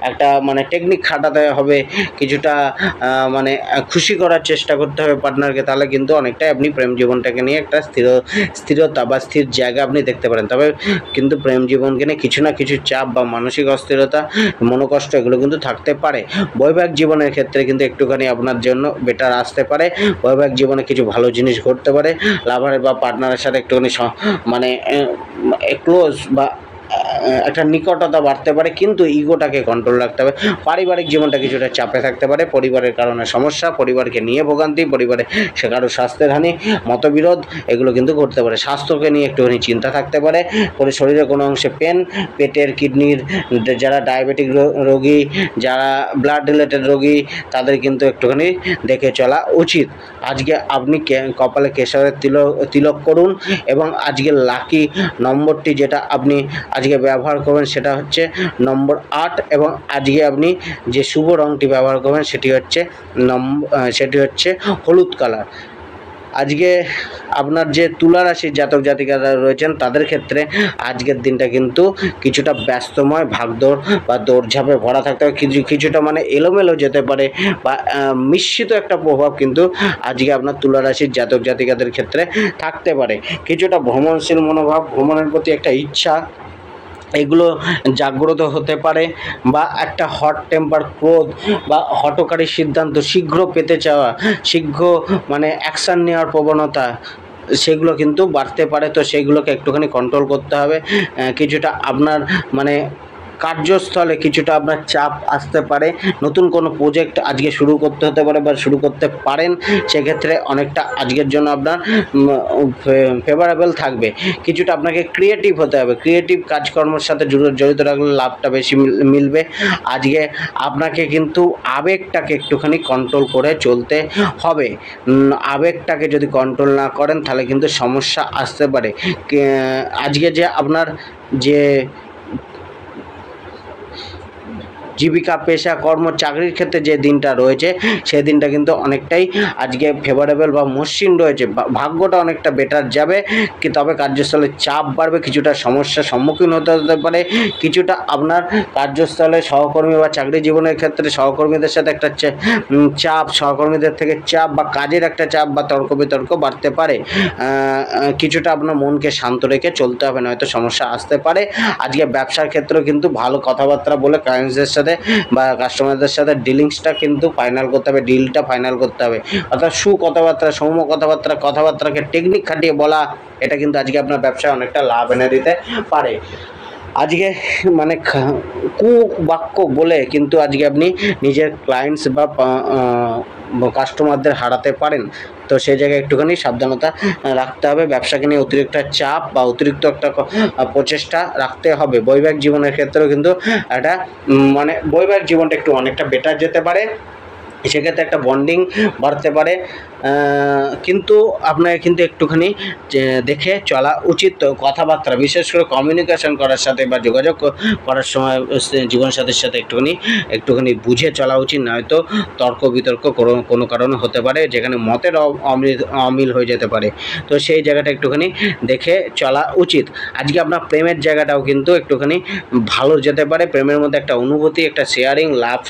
একটা টেকনিক খাটাতে হবে, কিছুটা খুশি করার চেষ্টা করতে হবে পার্টনারকে, তাহলে কিন্তু অনেকটাই আপনি প্রেম জীবনটাকে নিয়ে একটা স্থিরতা বা স্থির জায়গা আপনি দেখতে পারেন। তবে কিন্তু প্রেম জীবনকে নিয়ে কিছু না কিছু চাপ বা মানসিক অস্থিরতা, মনোকষ্ট এগুলো কিন্তু থাকতে পারে। বৈবাহিক জীবনের ক্ষেত্রে কিন্তু একটুখানি আপনার জন্য বেটার আসতে পারে। বৈবাহিক জীবনে কিছু ভালো জিনিস ঘটতে পারে। লাভারের বা পার্টনারের সাথে একটুখানি ক্লোজ বা একটা নিকটতা বাড়তে পারে, কিন্তু ইগোটাকে কন্ট্রোল রাখতে হবে। পারিবারিক জীবনটা কিছুটা চাপে থাকতে পারে, পরিবারের কারণে সমস্যা, পরিবারকে নিয়ে ভোগান্তি, পরিবারে সে কারো স্বাস্থ্যের হানি, মতবিরোধ এগুলো কিন্তু ঘটতে পারে। স্বাস্থ্যকে নিয়ে একটুখানি চিন্তা থাকতে পারে। শরীরের কোনো অংশে পেন, পেটের, কিডনির, যারা ডায়াবেটিক রোগী, যারা ব্লাড রিলেটেড রোগী, তাদের কিন্তু একটুখানি দেখে চলা উচিত। আজকে আপনি কপালে কেশরের তিলক করুন, এবং আজকে লাকি নম্বরটি যেটা আপনি আজকে ব্যবহার করবেন সেটা হচ্ছে নম্বর 8, এবং আজকে আপনি যে শুভ রঙটি ব্যবহার করবেন সেটি হচ্ছে হলুদ কালার। আজকে আপনার যে তুলা রাশির জাতক জাতিকারা রয়েছেন তাদের ক্ষেত্রে আজকের দিনটা কিন্তু কিছুটা ব্যস্তময়, ভাগদৌড় বা দৌড়ঝাঁপে ভরা থাকতে হবে। কিছুটা এলোমেলো যেতে পারে, বা মিশ্রিত একটা প্রভাব কিন্তু আজকে আপনার তুলা রাশির জাতক জাতিকাদের ক্ষেত্রে থাকতে পারে। কিছুটা ভ্রমণশীল মনোভাব, ভ্রমণের প্রতি একটা ইচ্ছা, এগুলো জাগ্রত হতে পারে। বা একটা হট টেম্পার, ক্রোধ বা হঠকারী সিদ্ধান্ত, শীঘ্র পেতে চাওয়া, শীঘ্র অ্যাকশান নেওয়ার প্রবণতা, সেগুলো কিন্তু বাড়তে পারে। তো সেগুলোকে একটুখানি কন্ট্রোল করতে হবে। কিছুটা আপনার কার্যস্থলে কিছুটা আপনার চাপ আসতে পারে। নতুন কোনো প্রজেক্ট আজকে শুরু করতে হতে পারে বা শুরু করতে পারেন, সেক্ষেত্রে অনেকটা আজকের জন্য আপনার ফেভারেবল থাকবে। কিছুটা আপনাকে ক্রিয়েটিভ হতে হবে, ক্রিয়েটিভ কাজকর্মের সাথে জড়িত রাখলে লাভটা বেশি মিলবে। আজকে আপনাকে কিন্তু আবেগটাকে একটুখানি কন্ট্রোল করে চলতে হবে। আবেগটাকে যদি কন্ট্রোল না করেন তাহলে কিন্তু সমস্যা আসতে পারে। আজকে যে আপনার যে জীবিকা, পেশা, কর্ম, চাকরির ক্ষেত্রে যে দিনটা রয়েছে সেই দিনটা কিন্তু অনেকটাই আজকে ফেভারেবল বা মসৃণ রয়েছে। ভাগ্যটা অনেকটা বেটার যাবে, তবে কার্যস্থলে চাপ বাড়বে, কিছুটা সমস্যার সম্মুখীন হতে পারে। কিছুটা আপনার কার্যস্থলে সহকর্মী বা চাকরি জীবনের ক্ষেত্রে সহকর্মীদের সাথে একটা চাপ, সহকর্মীদের থেকে চাপ বা কাজের একটা চাপ বা তর্ক বিতর্ক বাড়তে পারে। কিছুটা আপনার মনকে শান্ত রেখে চলতে হবে, নয়তো সমস্যা আসতে পারে। আজকে ব্যবসার ক্ষেত্রেও কিন্তু ভালো কথাবার্তা বলে ক্লায়েন্টসদের সাথে বা কাস্টমারদের সাথে ডিলিংসটা কিন্তু ফাইনাল করতে হবে, ডিলটা ফাইনাল করতে হবে। অর্থাৎ কথাবার্তা, সৌম্য কথাবার্তাকে টেকনিক খাটিয়ে বলা, এটা কিন্তু আজকে আপনার ব্যবসায় অনেকটা লাভ এনে দিতে পারে। আজকে কুবাক্য বলে কিন্তু আজকে আপনি নিজের ক্লায়েন্টস বা কাস্টমারদের হারাতে পারেন। তো সেই জায়গায় একটুখানি সাবধানতা রাখতে হবে। ব্যবসাকে নিয়ে অতিরিক্ত চাপ বা অতিরিক্ত একটা প্রচেষ্টা রাখতে হবে। বৈবাহিক জীবনের ক্ষেত্রেও কিন্তু একটা বৈবাহিক জীবনটা একটু অনেকটা বেটার যেতে পারে, সেক্ষেত্রে একটা বন্ডিং বাড়তে পারে। কিন্তু আপনাকে কিন্তু একটুখানি দেখে চলা উচিত। তো কথাবার্তা, বিশেষ করে কমিউনিকেশন করার সাথে বা যোগাযোগ করার সময় জীবনসাথীর সাথে একটুখানি বুঝে চলা উচিত, নয়তো তর্ক বিতর্ক কোনো কারণে হতে পারে, যেখানে মতের অমিল হয়ে যেতে পারে। তো সেই জায়গাটা একটুখানি দেখে চলা উচিত। আজকে আপনার প্রেমের জায়গাটাও কিন্তু একটুখানি ভালো যেতে পারে। প্রেমের মধ্যে একটা অনুভূতি, একটা শেয়ারিং, লাভ,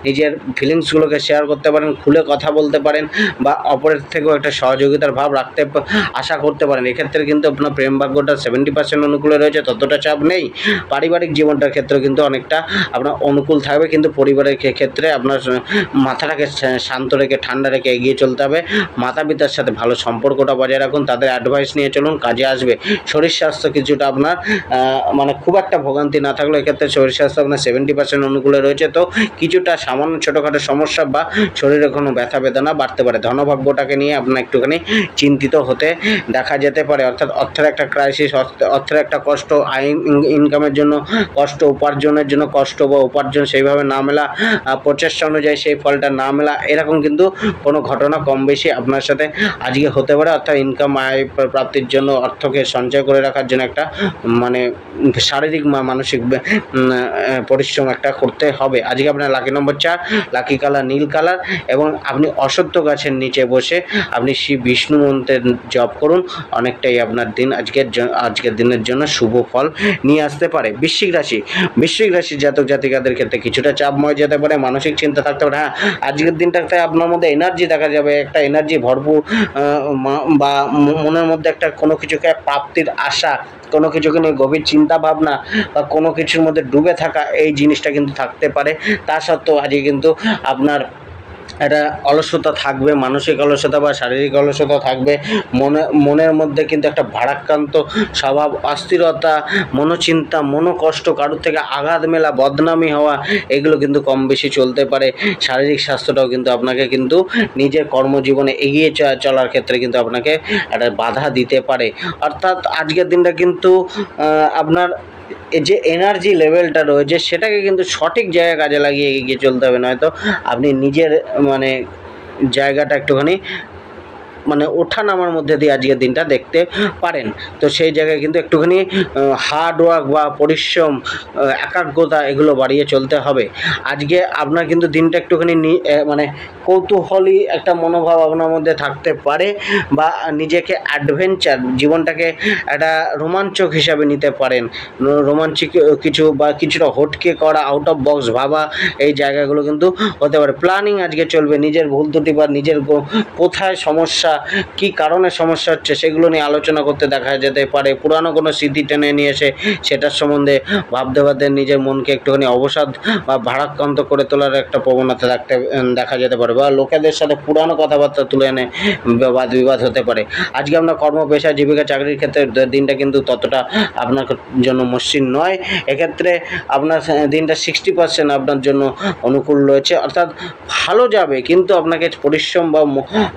নিজের ফিলিংসগুলোকে শেয়ার শেয়ার করতে পারেন, খুলে কথা বলতে পারেন বা অপরের থেকেও একটা সহযোগিতার ভাব রাখতে আশা করতে পারেন। এক্ষেত্রে কিন্তু আপনার প্রেম ভাগ্যটা 70% অনুকূলে রয়েছে, ততটা চাপ নেই। পারিবারিক জীবনটার ক্ষেত্রে কিন্তু অনেকটা আপনার অনুকূল থাকবে, কিন্তু পরিবারের ক্ষেত্রে আপনার মাথাটাকে শান্ত রেখে ঠান্ডা রেখে এগিয়ে চলতে হবে। মাতা পিতার সাথে ভালো সম্পর্কটা বজায় রাখুন, তাদের অ্যাডভাইস নিয়ে চলুন, কাজে আসবে। শরীর স্বাস্থ্য কিছুটা আপনার মানে খুব একটা ভোগান্তি না থাকলেও এক্ষেত্রে শরীর স্বাস্থ্য আপনার 70% অনুকূলে রয়েছে, তো কিছুটা সামান্য ছোটোখাটো সমস্যা বা শরীরে কোনো ব্যথা বেদনা বাড়তে পারে। ধনভাগ্যটাকে নিয়ে আপনার একটুখানি চিন্তিত হতে দেখা যেতে পারে, অর্থাৎ অর্থের একটা ক্রাইসিস, অর্থের একটা কষ্ট, ইনকামের জন্য কষ্ট, উপার্জনের জন্য কষ্ট বা উপার্জন সেইভাবে না মেলা, প্রচেষ্টা অনুযায়ী সেই ফলটা না মেলা, এরকম কিন্তু কোনো ঘটনা কম বেশি আপনার সাথে আজকে হতে পারে। অর্থাৎ ইনকাম আয় প্রাপ্তির জন্য অর্থকে সঞ্চয় করে রাখার জন্য একটা মানে শারীরিক মানসিক পরিশ্রম একটা করতে হবে। আজকে আপনার লাকি নম্বর 4, লাকি কালার নীল কালার, এবং আপনি অশ্বত্থ গাছের নিচে বসে আপনি শ্রী বিষ্ণু মন্ত্রের জপ করুন, অনেকটাই আপনার দিন আজকের দিনের জন্য শুভ ফল নিয়ে আসতে পারে। বৃশ্চিক রাশির জাতক জাতিকাদের ক্ষেত্রে কিছুটা চাপময় যেতে পারে, মানসিক চিন্তা থাকতে পারে। হ্যাঁ, আজকের দিনটাতে আপনার মধ্যে এনার্জি দেখা যাবে, একটা এনার্জি ভরপুর, বা মনের মধ্যে একটা কোনো কিছুকে প্রাপ্তির আশা, কোনো কিছুকে নিয়ে গভীর চিন্তা ভাবনা বা কোনো কিছুর মধ্যে ডুবে থাকা, এই জিনিসটা কিন্তু থাকতে পারে। তা সত্ত্বেও আজকে কিন্তু আপনার একটা অলসতা থাকবে, মানসিক অলসতা বা শারীরিক অলসতা থাকবে। মনের মধ্যে কিন্তু একটা ভারাক্রান্ত স্বভাব, অস্থিরতা, মনোচিন্তা, মনোকষ্ট, কারোর থেকে আঘাত মেলা, বদনামি হওয়া, এগুলো কিন্তু কম বেশি চলতে পারে। শারীরিক স্বাস্থ্যটাও কিন্তু আপনাকে কিন্তু নিজের কর্মজীবনে এগিয়ে চলার ক্ষেত্রে কিন্তু আপনাকে একটা বাধা দিতে পারে। অর্থাৎ আজকের দিনটা কিন্তু আপনার যে এনার্জি লেভেলটা রয়েছে সেটাকে কিন্তু সঠিক জায়গায় কাজে লাগিয়ে এগিয়ে চলতে হবে, নয়তো আপনি নিজের মানে জায়গাটা একটুখানি মানে ওঠা নামার মধ্যে দিয়ে আজকের দিনটা দেখতে পারেন। তো সেই জায়গায় কিন্তু একটুখানি হার্ড ওয়ার্ক বা পরিশ্রম, একাগ্রতা, এগুলো বাড়িয়ে চলতে হবে। আজকে আপনার কিন্তু দিনটা একটুখানি মানে কৌতূহলী একটা মনোভাব আপনার মধ্যে থাকতে পারে, বা নিজেকে অ্যাডভেঞ্চার, জীবনটাকে একটা রোমাঞ্চক হিসাবে নিতে পারেন। রোমাঞ্চিক কিছু বা কিছুটা হটকে করা, আউট অফ বক্স ভাবা, এই জায়গাগুলো কিন্তু হতে পারে। প্ল্যানিং আজকে চলবে, নিজের ভুল ত্রুটি বা নিজের কোথায় সমস্যা, কি কারণে সমস্যা হচ্ছে, সেগুলো নিয়ে আলোচনা করতে দেখা যেতে পারে। পুরানো কোনো স্মৃতি টেনে নিয়ে এসে সেটার সম্বন্ধে ভাবতে ভাবতে নিজের মনকে একটুখানি অবসাদ বা ভারাক্রান্ত করে তোলার একটা প্রবণতা দেখা যেতে পারে, বা লোকেদের সাথে পুরানো কথাবার্তা তুলে এনে বাদ বিবাদ হতে পারে। আজকে আপনার কর্ম, পেশা, জীবিকা, চাকরির ক্ষেত্রে দিনটা কিন্তু ততটা আপনার জন্য মসৃণ নয়। এক্ষেত্রে আপনার দিনটা 60% আপনার জন্য অনুকূল রয়েছে, অর্থাৎ ভালো যাবে, কিন্তু আপনাকে পরিশ্রম বা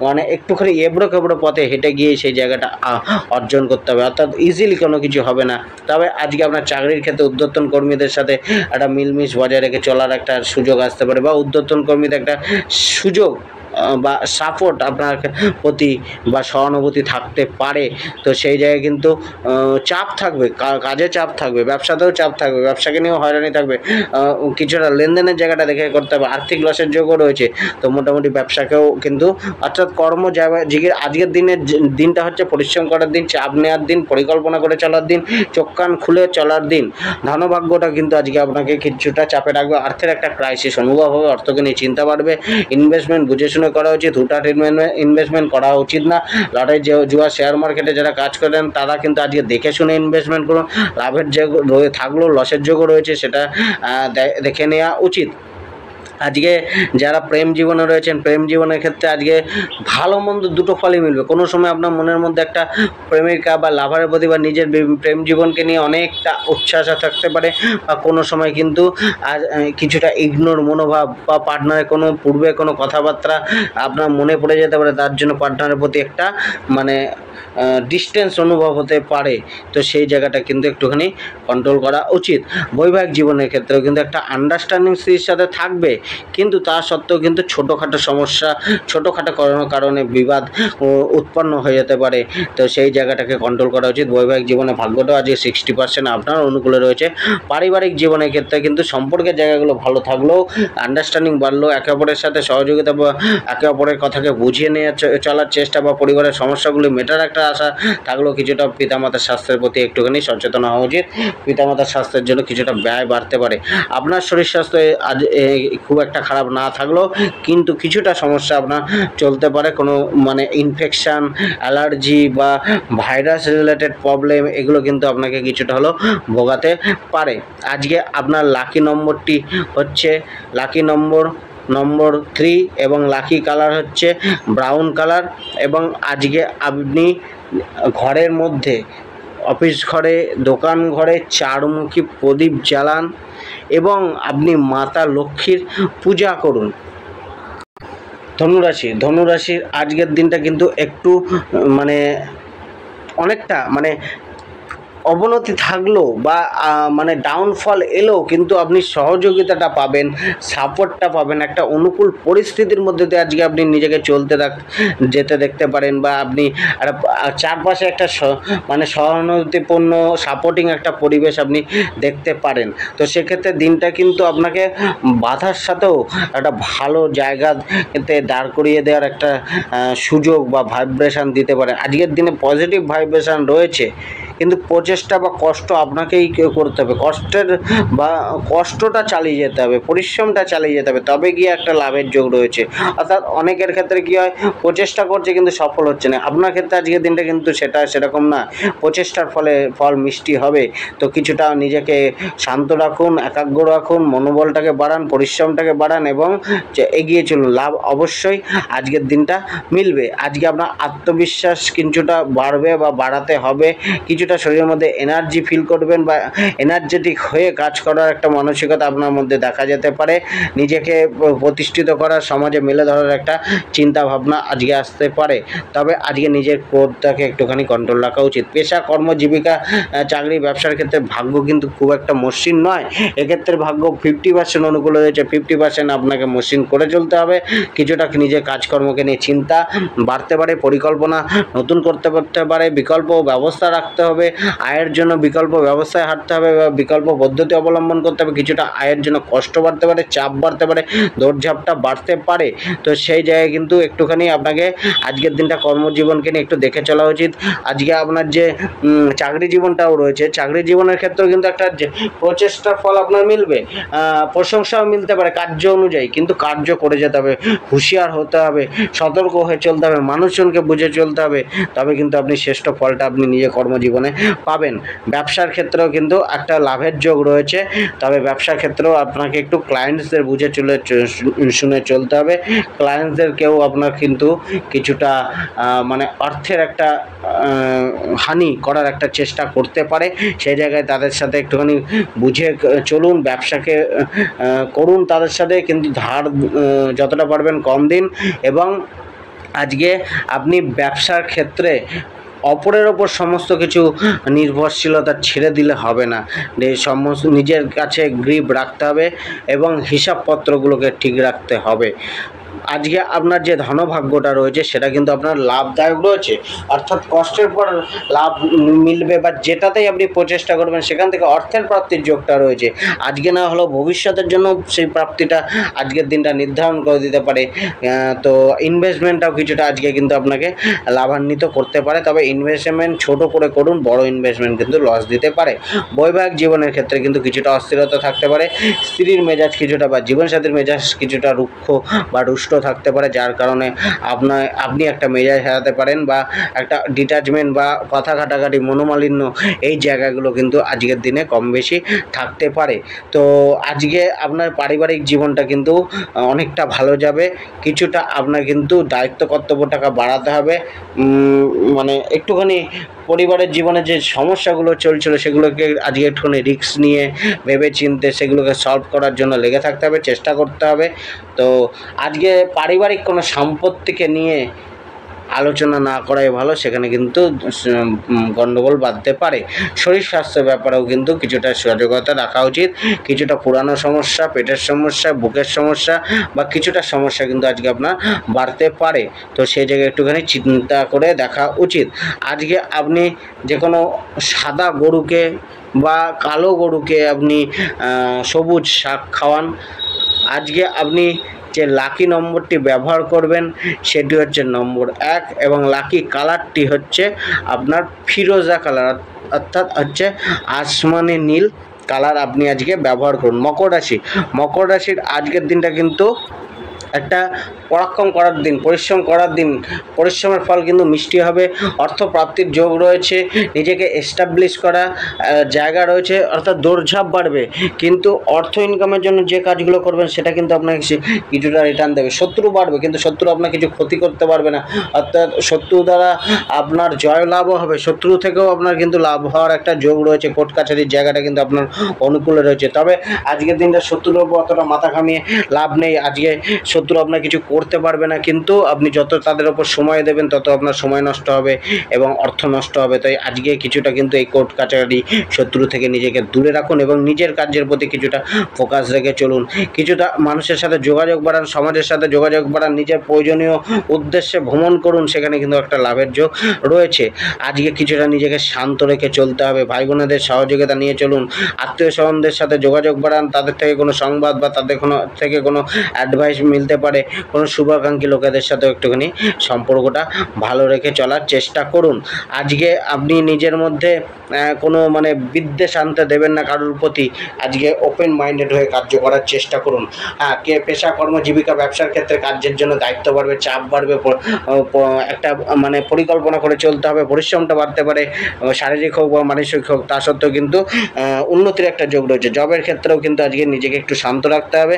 মানে একটুখানি এবড়ো খেবড়ো পথে হেঁটে গিয়ে সেই জায়গাটা অর্জন করতে হবে, অর্থাৎ ইজিলি কোনো কিছু হবে না। তবে আজকে আপনার চাকরির ক্ষেত্রে ঊর্ধ্বতন কর্মীদের সাথে একটা মিলমিশ বজায় রেখে চলার একটা সুযোগ আসতে পারে, বা ঊর্ধ্বতন কর্মীদের একটা সুযোগ বা সাপোর্ট আপনার প্রতি বা সহানুভূতি থাকতে পারে। তো সেই জায়গায় কিন্তু চাপ থাকবে, কাজে চাপ থাকবে, ব্যবসাতেও চাপ থাকবে, ব্যবসাকে নিয়েও হয়রানি থাকবে, কিছুটা লেনদেনের জায়গাটা দেখে করতে হবে। আর্থিক লসের যোগও রয়েছে, তো মোটামুটি ব্যবসাকেও কিন্তু, অর্থাৎ আজকের দিনটা হচ্ছে পরিশ্রম করার দিন, চাপ নেওয়ার দিন, পরিকল্পনা করে চলার দিন, চোখ কান খুলে চলার দিন। ধনভাগ্যটা কিন্তু আজকে আপনাকে কিছুটা চাপে রাখবে, অর্থের একটা ক্রাইসিস অনুভব হবে, অর্থকে নিয়ে চিন্তা বাড়বে। ইনভেস্টমেন্ট বুঝে শুনে করা উচিত, হুটহাট ইনভেস্টমেন্ট করা উচিত না। লটারি জুয়া শেয়ার মার্কেটে যারা কাজ করেন তারা কিন্তু আজকে দেখে শুনে ইনভেস্টমেন্ট করুন। লাভের যোগ থাকলেও লসের যোগও রয়েছে, সেটা দেখে নেওয়া উচিত। আজকে যারা প্রেম জীবনে রয়েছেন, প্রেম জীবনের ক্ষেত্রে আজকে ভালো মন্দ দুটো ফলই মিলবে। কোনো সময় আপনার মনের মধ্যে একটা প্রেমিকা বা লাভারের প্রতি বা নিজের প্রেম জীবনকে নিয়ে অনেকটা উচ্ছ্বাস থাকতে পারে, বা কোনো সময় কিন্তু কিছুটা ইগনোর মনোভাব, বা পার্টনারের পূর্বে কোনো কথাবার্তা আপনার মনে পড়ে যেতে পারে, তার জন্য পার্টনারের প্রতি একটা মানে ডিস্টেন্স অনুভব হতে পারে। তো সেই জায়গাটা কিন্তু একটুখানি কন্ট্রোল করা উচিত। বৈবাহিক জীবনের ক্ষেত্রেও কিন্তু একটা আন্ডারস্ট্যান্ডিং স্ত্রীর সাথে থাকবে, কিন্তু তা সত্ত্বেও কিন্তু ছোটোখাটো সমস্যা, ছোটোখাটো কারণে বিবাদ উৎপন্ন হয়ে যেতে পারে। তো সেই জায়গাটাকে কন্ট্রোল করা উচিত। বৈবাহিক জীবনে ভাগ্যটাও আজকে 60% আপনার অনুকূলে রয়েছে। পারিবারিক জীবনের ক্ষেত্রে কিন্তু সম্পর্কের জায়গাগুলো ভালো থাকলেও, আন্ডারস্ট্যান্ডিং বাড়লেও, একে অপরের সাথে সহযোগিতা বা একে অপরের কথাকে বুঝিয়ে নিয়ে চলার চেষ্টা, বা পরিবারের সমস্যাগুলি মেটার একটা আশা থাকলেও কিছুটা পিতামাতার স্বাস্থ্যের প্রতি একটুখানি সচেতন হওয়া উচিত। পিতামাতার স্বাস্থ্যের জন্য কিছুটা ব্যয় বাড়তে পারে। আপনার শরীর স্বাস্থ্য আজ খুব খুব একটা খারাপ না থাকলেও কিন্তু কিছুটা সমস্যা আপনার চলতে পারে, কোনো মানে ইনফেকশান, অ্যালার্জি বা ভাইরাস রিলেটেড প্রবলেম, এগুলো কিন্তু আপনাকে কিছুটা হলেও ভোগাতে পারে। আজকে আপনার লাকি নম্বরটি হচ্ছে লাকি নম্বর 3 এবং লাকি কালার হচ্ছে ব্রাউন কালার। এবং আজকে আপনি ঘরের মধ্যে, অফিস ঘরে, দোকান ঘরে চারমুখী প্রদীপ জ্বালান এবং আপনি মাতা লক্ষ্মীর পূজা করুন। ধনুরাশির আজকের দিনটা কিন্তু একটু মানে অনেকটা মানে অবনতি থাকলেও বা মানে ডাউনফল এলেও কিন্তু আপনি সহযোগিতাটা পাবেন, সাপোর্টটা পাবেন, একটা অনুকূল পরিস্থিতির মধ্যে দিয়ে আজকে আপনি নিজেকে যেতে দেখতে পারেন, বা আপনি চারপাশে একটা মানে সহানুভূতিপূর্ণ সাপোর্টিং একটা পরিবেশ আপনি দেখতে পারেন। তো সেক্ষেত্রে দিনটা কিন্তু আপনাকে বাধার সাথেও একটা ভালো জায়গাতে দাঁড় করিয়ে দেওয়ার একটা সুযোগ বা ভাইব্রেশন দিতে পারে। আজকের দিনে পজিটিভ ভাইব্রেশন রয়েছে, কিন্তু প্রচেষ্টা বা কষ্ট আপনাকেই করতে হবে, কষ্টটা চালিয়ে যেতে হবে, পরিশ্রমটা চালিয়ে যেতে হবে, তবে গিয়ে একটা লাভের যোগ রয়েছে। অর্থাৎ অনেকের ক্ষেত্রে কী হয়, প্রচেষ্টা করছে কিন্তু সফল হচ্ছে না। আপনার ক্ষেত্রে আজকের দিনটা কিন্তু সেরকম না, প্রচেষ্টার ফল মিষ্টি হবে। তো কিছুটা নিজেকে শান্ত রাখুন, একাগ্র রাখুন, মনোবলটাকে বাড়ান, পরিশ্রমটাকে বাড়ান এবং এগিয়ে চলুন। লাভ অবশ্যই আজকের দিনটা মিলবে। আজকে আপনার আত্মবিশ্বাস কিছুটা বাড়বে বা বাড়াতে হবে, কিছুটা শরীরের মধ্যে এনার্জি ফিল করবেন বা এনার্জেটিক হয়ে কাজ করার একটা মানসিকতা আপনার মধ্যে দেখা যেতে পারে। নিজেকে প্রতিষ্ঠিত করার, সমাজে মেলে ধরার একটা চিন্তা ভাবনা আজকে আসতে পারে। তবে আজকে নিজের ক্রোধটাকে একটুখানি কন্ট্রোল রাখা উচিত। পেশা, কর্ম, জীবিকা, চাকরি, ব্যবসার ক্ষেত্রে ভাগ্য কিন্তু খুব একটা মসৃণ নয়। এক্ষেত্রে ভাগ্য 50% অনুকূল রয়েছে, 50% আপনাকে মসৃণ করে চলতে হবে। কিছুটা নিজের কাজকর্মকে নিয়ে চিন্তা বাড়তে পারে, পরিকল্পনা নতুন করতে পারে, বিকল্প ব্যবস্থা রাখতে হবে, আয়ের জন্য বিকল্প ব্যবস্থায় হাঁটতে হবে বা বিকল্প পদ্ধতি অবলম্বন করতে হবে। কিছুটা আয়ের জন্য কষ্ট বাড়তে পারে, চাপ বাড়তে পারে, দৌড়ঝাঁপটা বাড়তে পারে। তো সেই জায়গায় কিন্তু একটুখানি আপনাকে আজকের দিনটা কর্মজীবনকে নিয়ে একটু দেখে চলা উচিত। আজকে আপনার যে চাকরি জীবনটাও রয়েছে, চাকরি জীবনের ক্ষেত্রেও কিন্তু একটা প্রচেষ্টার ফল আপনার মিলবে, প্রশংসাও মিলতে পারে কার্য অনুযায়ী, কিন্তু কার্য করে যেতে হবে, হুঁশিয়ার হতে হবে, সতর্ক হয়ে চলতে হবে, মানুষজনকে বুঝে চলতে হবে, তবে কিন্তু আপনি শ্রেষ্ঠ ফলটা আপনি নিজে কর্মজীবনে পাবেন। ব্যবসার ক্ষেত্রেও কিন্তু একটা লাভের যোগ রয়েছে, তবে ব্যবসার ক্ষেত্রেও আপনাকে একটু ক্লায়েন্টসদের বুঝে শুনে চলতে হবে। ক্লায়েন্টসদেরকেও আপনার কিন্তু কিছুটা মানে অর্থের একটা হানি করার একটা চেষ্টা করতে পারে। সেই জায়গায় তাদের সাথে একটুখানি বুঝে চলুন, ব্যবসাকে করুন তাদের সাথে, কিন্তু ধার যতটা পারবেন কম দিন। এবং আজকে আপনি ব্যবসার ক্ষেত্রে অপরের ওপর সমস্ত কিছু নির্ভরশীলতা ছেড়ে দিলে হবে না, নিজের কাছে গ্রিপ রাখতে হবে এবং হিসাবপত্রগুলোকে ঠিক রাখতে হবে। আজকে আপনার যে ধনভাগ্যটা রয়েছে সেটা কিন্তু আপনার লাভদায়ক রয়েছে, অর্থাৎ কষ্টের পর লাভ মিলবে, বা যেটাতেই আপনি প্রচেষ্টা করবেন সেখান থেকে অর্থের প্রাপ্তির যোগটা রয়েছে। আজকে না হলেও ভবিষ্যতের জন্য সেই প্রাপ্তিটা আজকের দিনটা নির্ধারণ করে দিতে পারে। তো ইনভেস্টমেন্টটাও কিছুটা আজকে কিন্তু আপনাকে লাভান্বিত করতে পারে, তবে ইনভেস্টমেন্ট ছোট করে করুন, বড় ইনভেস্টমেন্ট কিন্তু লস দিতে পারে। বৈবাহিক জীবনের ক্ষেত্রে কিন্তু কিছুটা অস্থিরতা থাকতে পারে, স্ত্রীর মেজাজ কিছুটা বা জীবনসাথীর মেজাজ কিছুটা রুক্ষ বা রুষ্ট থাকতে পারে, যার কারণে আপনি একটা মেজাজ হারাতে পারেন বা একটা ডিট্যাচমেন্ট বা কথা কাটাকাটি, মনোমালিন্য, এই জায়গাগুলো কিন্তু আজকের দিনে কম বেশি থাকতে পারে। তো আজকে আপনার পারিবারিক জীবনটা কিন্তু অনেকটা ভালো যাবে। কিছুটা আপনার কিন্তু দায়িত্ব কর্তব্যটাকে বাড়াতে হবে, মানে একটুখানি পরিবারের জীবনে যে সমস্যাগুলো চলছিল সেগুলোকে আজকে একটুখানি রিস্ক নিয়ে ভেবে চিনতে সেগুলোকে সলভ করার জন্য লেগে থাকতে হবে, চেষ্টা করতে হবে। তো আজকে পারিবারিক কোনো সম্পত্তিকে নিয়ে আলোচনা না করাই ভালো, সেখানে কিন্তু গণ্ডগোল বাঁধতে পারে। শরীর স্বাস্থ্যের ব্যাপারেও কিন্তু কিছুটা সজাগতা রাখা উচিত। কিছুটা পুরানো সমস্যা, পেটের সমস্যা, বুকের সমস্যা বা কিছুটা সমস্যা কিন্তু আজকে আপনার বাড়তে পারে। তো সেই জায়গায় একটুখানি চিন্তা করে দেখা উচিত। আজকে আপনি যে কোনো সাদা গরুকে বা কালো গরুকে আপনি সবুজ শাক খাওয়ান। আজকে আপনি যে লাকি নম্বরটি ব্যবহার করবেন সেটি হচ্ছে নম্বর 1 এবং লাকি কালারটি হচ্ছে আপনার ফিরোজা কালার, অর্থাৎ হচ্ছে আসমানি নীল কালার আপনি আজকে ব্যবহার করুন। মকর রাশির আজকের দিনটা কিন্তু একটা পরাক্রম করার দিন, পরিশ্রম করার দিন। পরিশ্রমের ফল কিন্তু মিষ্টি হবে। অর্থ প্রাপ্তির যোগ রয়েছে, নিজেকে এস্টাবলিশ করা জায়গা রয়েছে, অর্থাৎ দৌড়ঝাঁপ বাড়বে। কিন্তু অর্থ ইনকামের জন্য যে কাজগুলো করবেন সেটা কিন্তু আপনাকে কিছুটা রিটার্ন দেবে। শত্রু বাড়বে, কিন্তু শত্রু আপনার কিছু ক্ষতি করতে পারবে না। অর্থাৎ শত্রু দ্বারা আপনার জয় লাভও হবে, শত্রু থেকেও আপনার কিন্তু লাভ হওয়ার একটা যোগ রয়েছে। কোর্ট কাছারির জায়গাটা কিন্তু আপনার অনুকূলে রয়েছে। তবে আজকের দিনটা শত্রুর উপর অতটা মাথা ঘামিয়ে লাভ নেই। আজকে শত্রু আপনার কিছু করতে পারবে না, কিন্তু আপনি যত তাদের ওপর সময় দেবেন তত আপনার সময় নষ্ট হবে এবং অর্থ নষ্ট হবে। তাই আজকে কিছুটা কিন্তু এই কোর্ট কাছারি শত্রু থেকে নিজেকে দূরে রাখুন এবং নিজের কাজের প্রতি কিছুটা ফোকাস রেখে চলুন। কিছুটা মানুষের সাথে যোগাযোগ বাড়ান, সমাজের সাথে যোগাযোগ বাড়ান, নিজের প্রয়োজনীয় উদ্দেশ্যে ভ্রমণ করুন, সেখানে কিন্তু একটা লাভের যোগ রয়েছে। আজকে কিছুটা নিজেকে শান্ত রেখে চলতে হবে। ভাই বোনেদের সহযোগিতা নিয়ে চলুন। আত্মীয় স্বজনদের সাথে যোগাযোগ বাড়ান, তাদের থেকে কোনো সংবাদ বা তাদের থেকে কোনো অ্যাডভাইস মিলতে পারে। কোনো শুভাকাঙ্ক্ষী লোকেদের সাথেও একটুখানি সম্পর্কটা ভালো রেখে চলার চেষ্টা করুন। আজকে আপনি নিজের মধ্যে কোনো বিদ্বেষ আনতে দেবেন না কারোর প্রতি। আজকে ওপেন মাইন্ডেড হয়ে কার্য করার চেষ্টা করুন। কে পেশা, কর্ম, জীবিকা, ব্যবসার ক্ষেত্রে কার্যের জন্য দায়িত্ব বাড়বে, চাপ বাড়বে, একটা পরিকল্পনা করে চলতে হবে। পরিশ্রমটা বাড়তে পারে, শারীরিক হোক বা মানসিক হোক। তা সত্ত্বেও কিন্তু উন্নতির একটা যোগ রয়েছে। জবের ক্ষেত্রেও কিন্তু আজকে নিজেকে একটু শান্ত রাখতে হবে,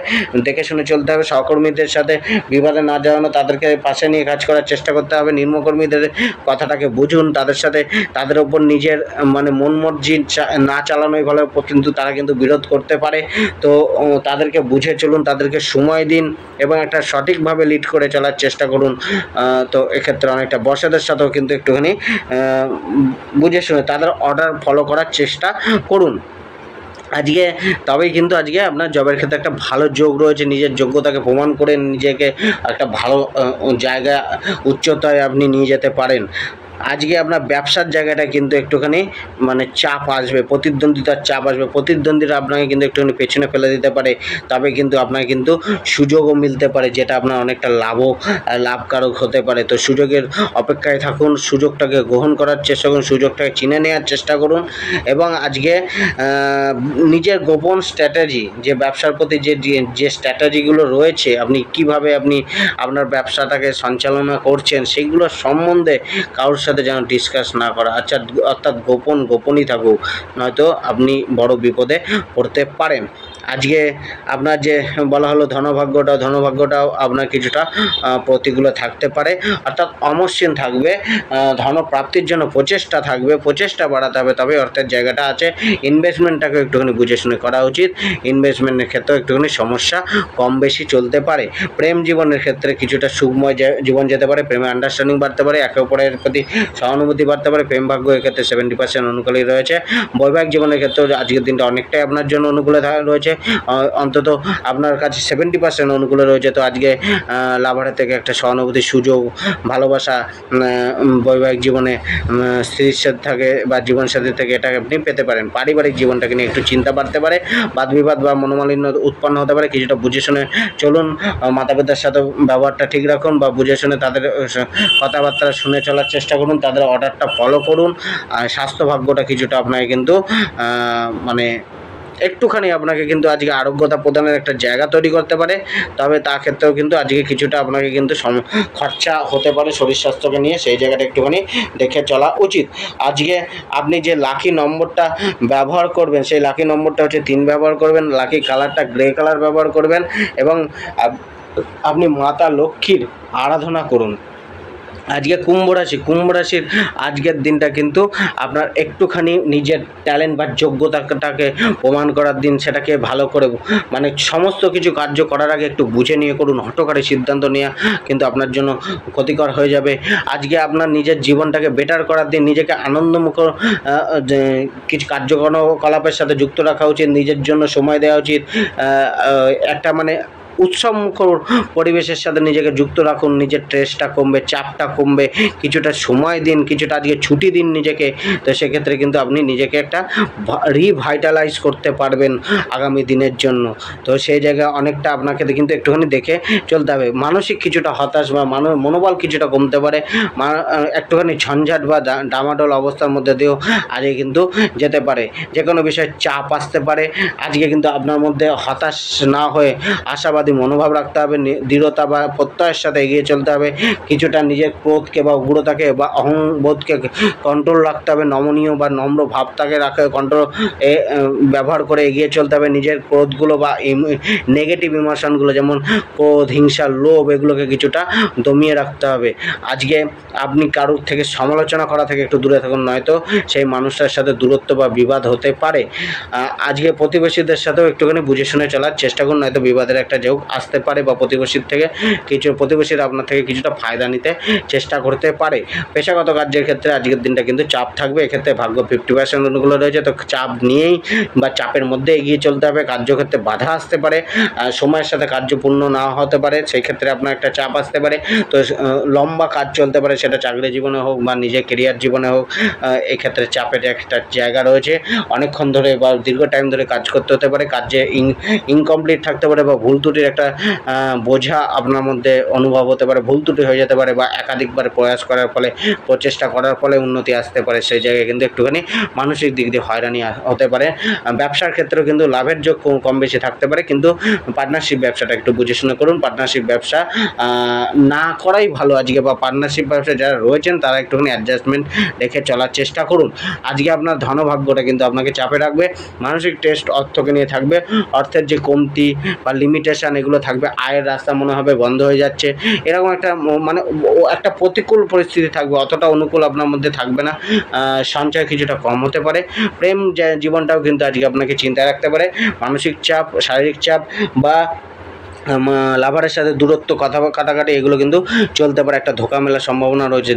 দেখে শুনে চলতে হবে। সহকর্মীদের সাথে বিবাদে না জড়ানো, তাদেরকে পাশে নিয়ে কাজ করার চেষ্টা করতে হবে। নিম্নকর্মীদের কথাটাকে বুঝুন, তাদের ওপর নিজের মন মর্জি না চালানোই ভালো, কিন্তু তারা কিন্তু বিরোধ করতে পারে। তো তাদেরকে বুঝে চলুন, তাদেরকে সময় দিন এবং একটা সঠিকভাবে লিড করে চলার চেষ্টা করুন। তো এক্ষেত্রে অনেকটা বসেদের সাথেও কিন্তু একটুখানি বুঝে শুনে তাদের অর্ডার ফলো করার চেষ্টা করুন আজকে। তবেই কিন্তু আজকে আপনার জবের ক্ষেত্রে একটা ভালো যোগ রয়েছে। নিজের যোগ্যতাকে প্রমাণ করে নিজেকে একটা ভালো জায়গা, উচ্চতায় আপনি নিয়ে যেতে পারেন। আজকে আপনার ব্যবসার জায়গাটা কিন্তু একটুখানি চাপ আসবে, প্রতিদ্বন্দ্বিতার চাপ আসবে। প্রতিদ্বন্দ্বীরা আপনাকে কিন্তু একটুখানি পেছনে ফেলে দিতে পারে। তবে কিন্তু আপনাকে কিন্তু সুযোগও মিলতে পারে, যেটা আপনার অনেকটা লাভকারক হতে পারে। তো সুযোগের অপেক্ষায় থাকুন, সুযোগটাকে গ্রহণ করার চেষ্টা করুন, সুযোগটাকে চিনে নেওয়ার চেষ্টা করুন। এবং আজকে নিজের গোপন স্ট্র্যাটেজি, যে ব্যবসার প্রতি যে স্ট্র্যাটেজিগুলো রয়েছে, আপনি কিভাবে আপনার ব্যবসাটাকে সঞ্চালনা করছেন, সেগুলো সম্বন্ধে কারোর সাথে যেন ডিসকাস না করা, অর্থাৎ গোপনই থাকুক, নয়তো আপনি বড় বিপদে পড়তে পারেন। আজকে আপনার যে বলা হলো ধনভাগ্যটাও আপনার কিছুটা প্রতিকূল থাকতে পারে, অর্থাৎ অমসৃণ থাকবে। ধনপ্রাপ্তির জন্য প্রচেষ্টা বাড়াতে হবে, তবে অর্থের জায়গাটা আছে। ইনভেস্টমেন্টটাকে একটুখানি বুঝে শুনে করা উচিত। ইনভেস্টমেন্টের ক্ষেত্রেও একটুখানি সমস্যা কম বেশি চলতে পারে। প্রেম জীবনের ক্ষেত্রে কিছুটা সুখময় জীবন যেতে পারে, প্রেমে আন্ডারস্ট্যান্ডিং বাড়তে পারে, একে অপরের প্রতি সহানুভূতি বাড়তে পারে। প্রেম ভাগ্য এক্ষেত্রে 70% অনুকূলেই রয়েছে। বৈবাহিক জীবনের ক্ষেত্রেও আজকের দিনটা অনেকটাই আপনার জন্য অনুকূলে রয়েছে, অন্তত আপনার কাছে 70% অনুকূলে রয়েছে। তো আজকে লাভারের থেকে একটা সহানুভূতির সুযোগ, ভালোবাসা বৈবাহিক জীবনে স্ত্রীর সাথে থাকে বা জীবনসাথীর থেকে এটা আপনি পেতে পারেন। পারিবারিক জীবনটাকে নিয়ে একটু চিন্তা বাড়তে পারে, বাদবিবাদ বা মনোমালিন্য উৎপন্ন হতে পারে। কিছুটা বুঝে শুনে চলুন, মাতা পিতার সাথে ব্যবহারটা ঠিক রাখুন বা বুঝে শুনে তাদের কথাবার্তা শুনে চলার চেষ্টা করুন, তাদের অর্ডারটা ফলো করুন। আর স্বাস্থ্য ভাগ্যটা কিছুটা আপনাকে কিন্তু একটুখানি আপনাকে কিন্তু আজকে আরোগ্যতা প্রদানের একটা জায়গা তৈরি করতে পারে। তবে তা ক্ষেত্রেও কিন্তু আজকে কিছুটা আপনাকে কিন্তু খরচা হতে পারে শরীর স্বাস্থ্যকে নিয়ে, সেই জায়গাটা একটুখানি দেখে চলা উচিত। আজকে আপনি যে লাকি নম্বরটা ব্যবহার করবেন, সেই লাকি নম্বরটা হচ্ছে 3 ব্যবহার করবেন। লাকি কালারটা গ্রে কালার ব্যবহার করবেন এবং আপনি মাতা লক্ষ্মীর আরাধনা করুন। আজকে কুম্ভ রাশির আজকের দিনটা কিন্তু আপনার একটুখানি নিজের ট্যালেন্ট বা যোগ্যতাটাকে প্রমাণ করার দিন। সেটাকে ভালো করে সমস্ত কিছু কার্য করার আগে একটু বুঝে নিয়ে করুন। হঠকারী সিদ্ধান্ত নেওয়া কিন্তু আপনার জন্য ক্ষতিকর হয়ে যাবে। আজকে আপনার নিজের জীবনটাকে বেটার করার দিন। নিজেকে আনন্দমুখর কিছু কার্যকলাপের সাথে যুক্ত রাখা উচিত, নিজের জন্য সময় দেওয়া উচিত। একটা উৎসবমুখর পরিবেশের সাথে নিজেকে যুক্ত রাখুন, নিজের স্ট্রেসটা কমবে, চাপটা কমবে, কিছুটা সময় দিন, কিছুটা আজকে ছুটি দিন নিজেকে। তো সেক্ষেত্রে কিন্তু আপনি নিজেকে একটা রিভাইটালাইজ করতে পারবেন আগামী দিনের জন্য। তো সেই জায়গায় অনেকটা আপনাকে কিন্তু একটুখানি দেখে চলতে হবে। মানসিক কিছুটা হতাশ বা মনোবল কিছুটা কমতে পারে, একটুখানি ঝঞ্ঝাট বা ডামাডোল অবস্থার মধ্যে দিয়েও আজকে কিন্তু যেতে পারে। যে কোনো বিষয়ে চাপ আসতে পারে। আজকে কিন্তু আপনার মধ্যে হতাশ না হয়ে আশাবাদী মনোভাব রাখতে হবে, দৃঢ়তা বা প্রত্যয়ের সাথে এগিয়ে চলতে হবে। কিছুটা নিজের ক্রোধকে বা উগ্রতাকে বা অহংবোধকে কন্ট্রোল রাখতে হবে, নমনীয় বা নম্র ভাবটাকে কন্ট্রোল ব্যবহার করে এগিয়ে চলতে হবে। নিজের ক্রোধগুলো বা নেগেটিভ ইমোশনগুলো যেমন ক্রোধ, হিংসা, লোভ এগুলোকে কিছুটা দমিয়ে রাখতে হবে। আজকে আপনি কারোর থেকে সমালোচনা করা থেকে একটু দূরে থাকুন, নয়তো সেই মানুষটার সাথে দূরত্ব বা বিবাদ হতে পারে। আজকে প্রতিবেশীদের সাথেও একটুখানি বুঝে শুনে চলার চেষ্টা করুন, নয়তো বিবাদের একটা যোগ আসতে পারে বা প্রতিবেশীরা আপনার থেকে কিছুটা ফায়দা নিতে চেষ্টা করতে পারে। পেশাগত কার্যের ক্ষেত্রে আজকের দিনটা কিন্তু চাপ থাকবে, এক্ষেত্রে ভাগ্য 50% অনুকূল রয়েছে। তো চাপ নিয়েই বা চাপের মধ্যে এগিয়ে চলতে হবে। কার্যক্ষেত্রে বাধা আসতে পারে, সময়ের সাথে কার্য পূর্ণ না হতে পারে, সেই ক্ষেত্রে আপনার একটা চাপ আসতে পারে। তো লম্বা কাজ চলতে পারে, সেটা চাকরি জীবনে হোক বা নিজের কেরিয়ার জীবনে হোক, এই ক্ষেত্রে চাপের একটা জায়গা রয়েছে। অনেকক্ষণ ধরে বা দীর্ঘ টাইম ধরে কাজ করতে হতে পারে, কাজে ইনকমপ্লিট থাকতে পারে বা ভুল ত্রুটির একটা বোঝা আপনার মধ্যে অনুভব হতে পারে, ভুল ত্রুটি হয়ে যেতে পারে বা একাধিকবার প্রয়াস করার ফলে, প্রচেষ্টা করার ফলে উন্নতি আসতে পারে। সেই জায়গায় কিন্তু একটুখানি মানসিক দিক দিয়ে হয়রানি হতে পারে। ব্যবসার ক্ষেত্রেও কিন্তু লাভের যোগ কম বেশি থাকতে পারে, কিন্তু পার্টনারশিপ ব্যবসাটা একটু বুঝে শুনে করুন। পার্টনারশিপ ব্যবসা না করাই ভালো আজকে, বা পার্টনারশিপ ব্যবসা যারা রয়েছেন তারা একটুখানি অ্যাডজাস্টমেন্ট রেখে চলার চেষ্টা করুন। আজকে আপনার ধনভাগ্যটা কিন্তু আপনাকে চাপে রাখবে, মানসিক টেস্ট অর্থকে নিয়ে থাকবে, অর্থের যে কমতি বা লিমিটেশন এগুলো থাকবে, আয়ের রাস্তা মনে হবে বন্ধ হয়ে যাচ্ছে, এরকম একটা মানে একটা প্রতিকূল পরিস্থিতি থাকবে, অতটা অনুকূল আপনার মধ্যে থাকবে না, সঞ্চয় কিছুটা কম হতে পারে। প্রেম জীবনটাও কিন্তু আজকে আপনাকে চিন্তায় রাখতে পারে। মানসিক চাপ, শারীরিক চাপ বা লাভারের সাথে দূরত্ব, কথা কাটাকাটি এগুলো কিন্তু চলতে পারে, একটা ধোঁকা মেলার সম্ভাবনা রয়েছে,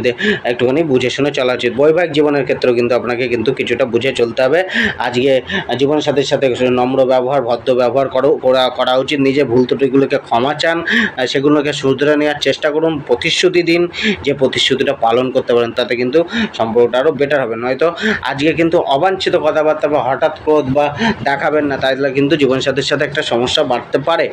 একটুখানি বুঝে শুনে চলা উচিত। বৈবাহিক জীবনের ক্ষেত্রেও কিন্তু আপনাকে কিন্তু কিছুটা বুঝে চলতে হবে। আজকে জীবনসাথীর সাথে নম্র ব্যবহার, ভদ্র ব্যবহার করা উচিত। নিজে ভুল ত্রুটিগুলোকে ক্ষমা চান, সেগুলোকে শুধরে নেওয়ার চেষ্টা করুন, প্রতিশ্রুতি দিন, যে প্রতিশ্রুতিটা পালন করতে পারেন, তাতে কিন্তু সম্পর্কটা আরও বেটার হবে। নয়তো আজকে কিন্তু অবাঞ্ছিত কথাবার্তা বা হঠাৎ ক্রোধ বা দেখাবেন না, তাহলে কিন্তু জীবনসাথীর সাথে একটা সমস্যা বাড়তে পারে।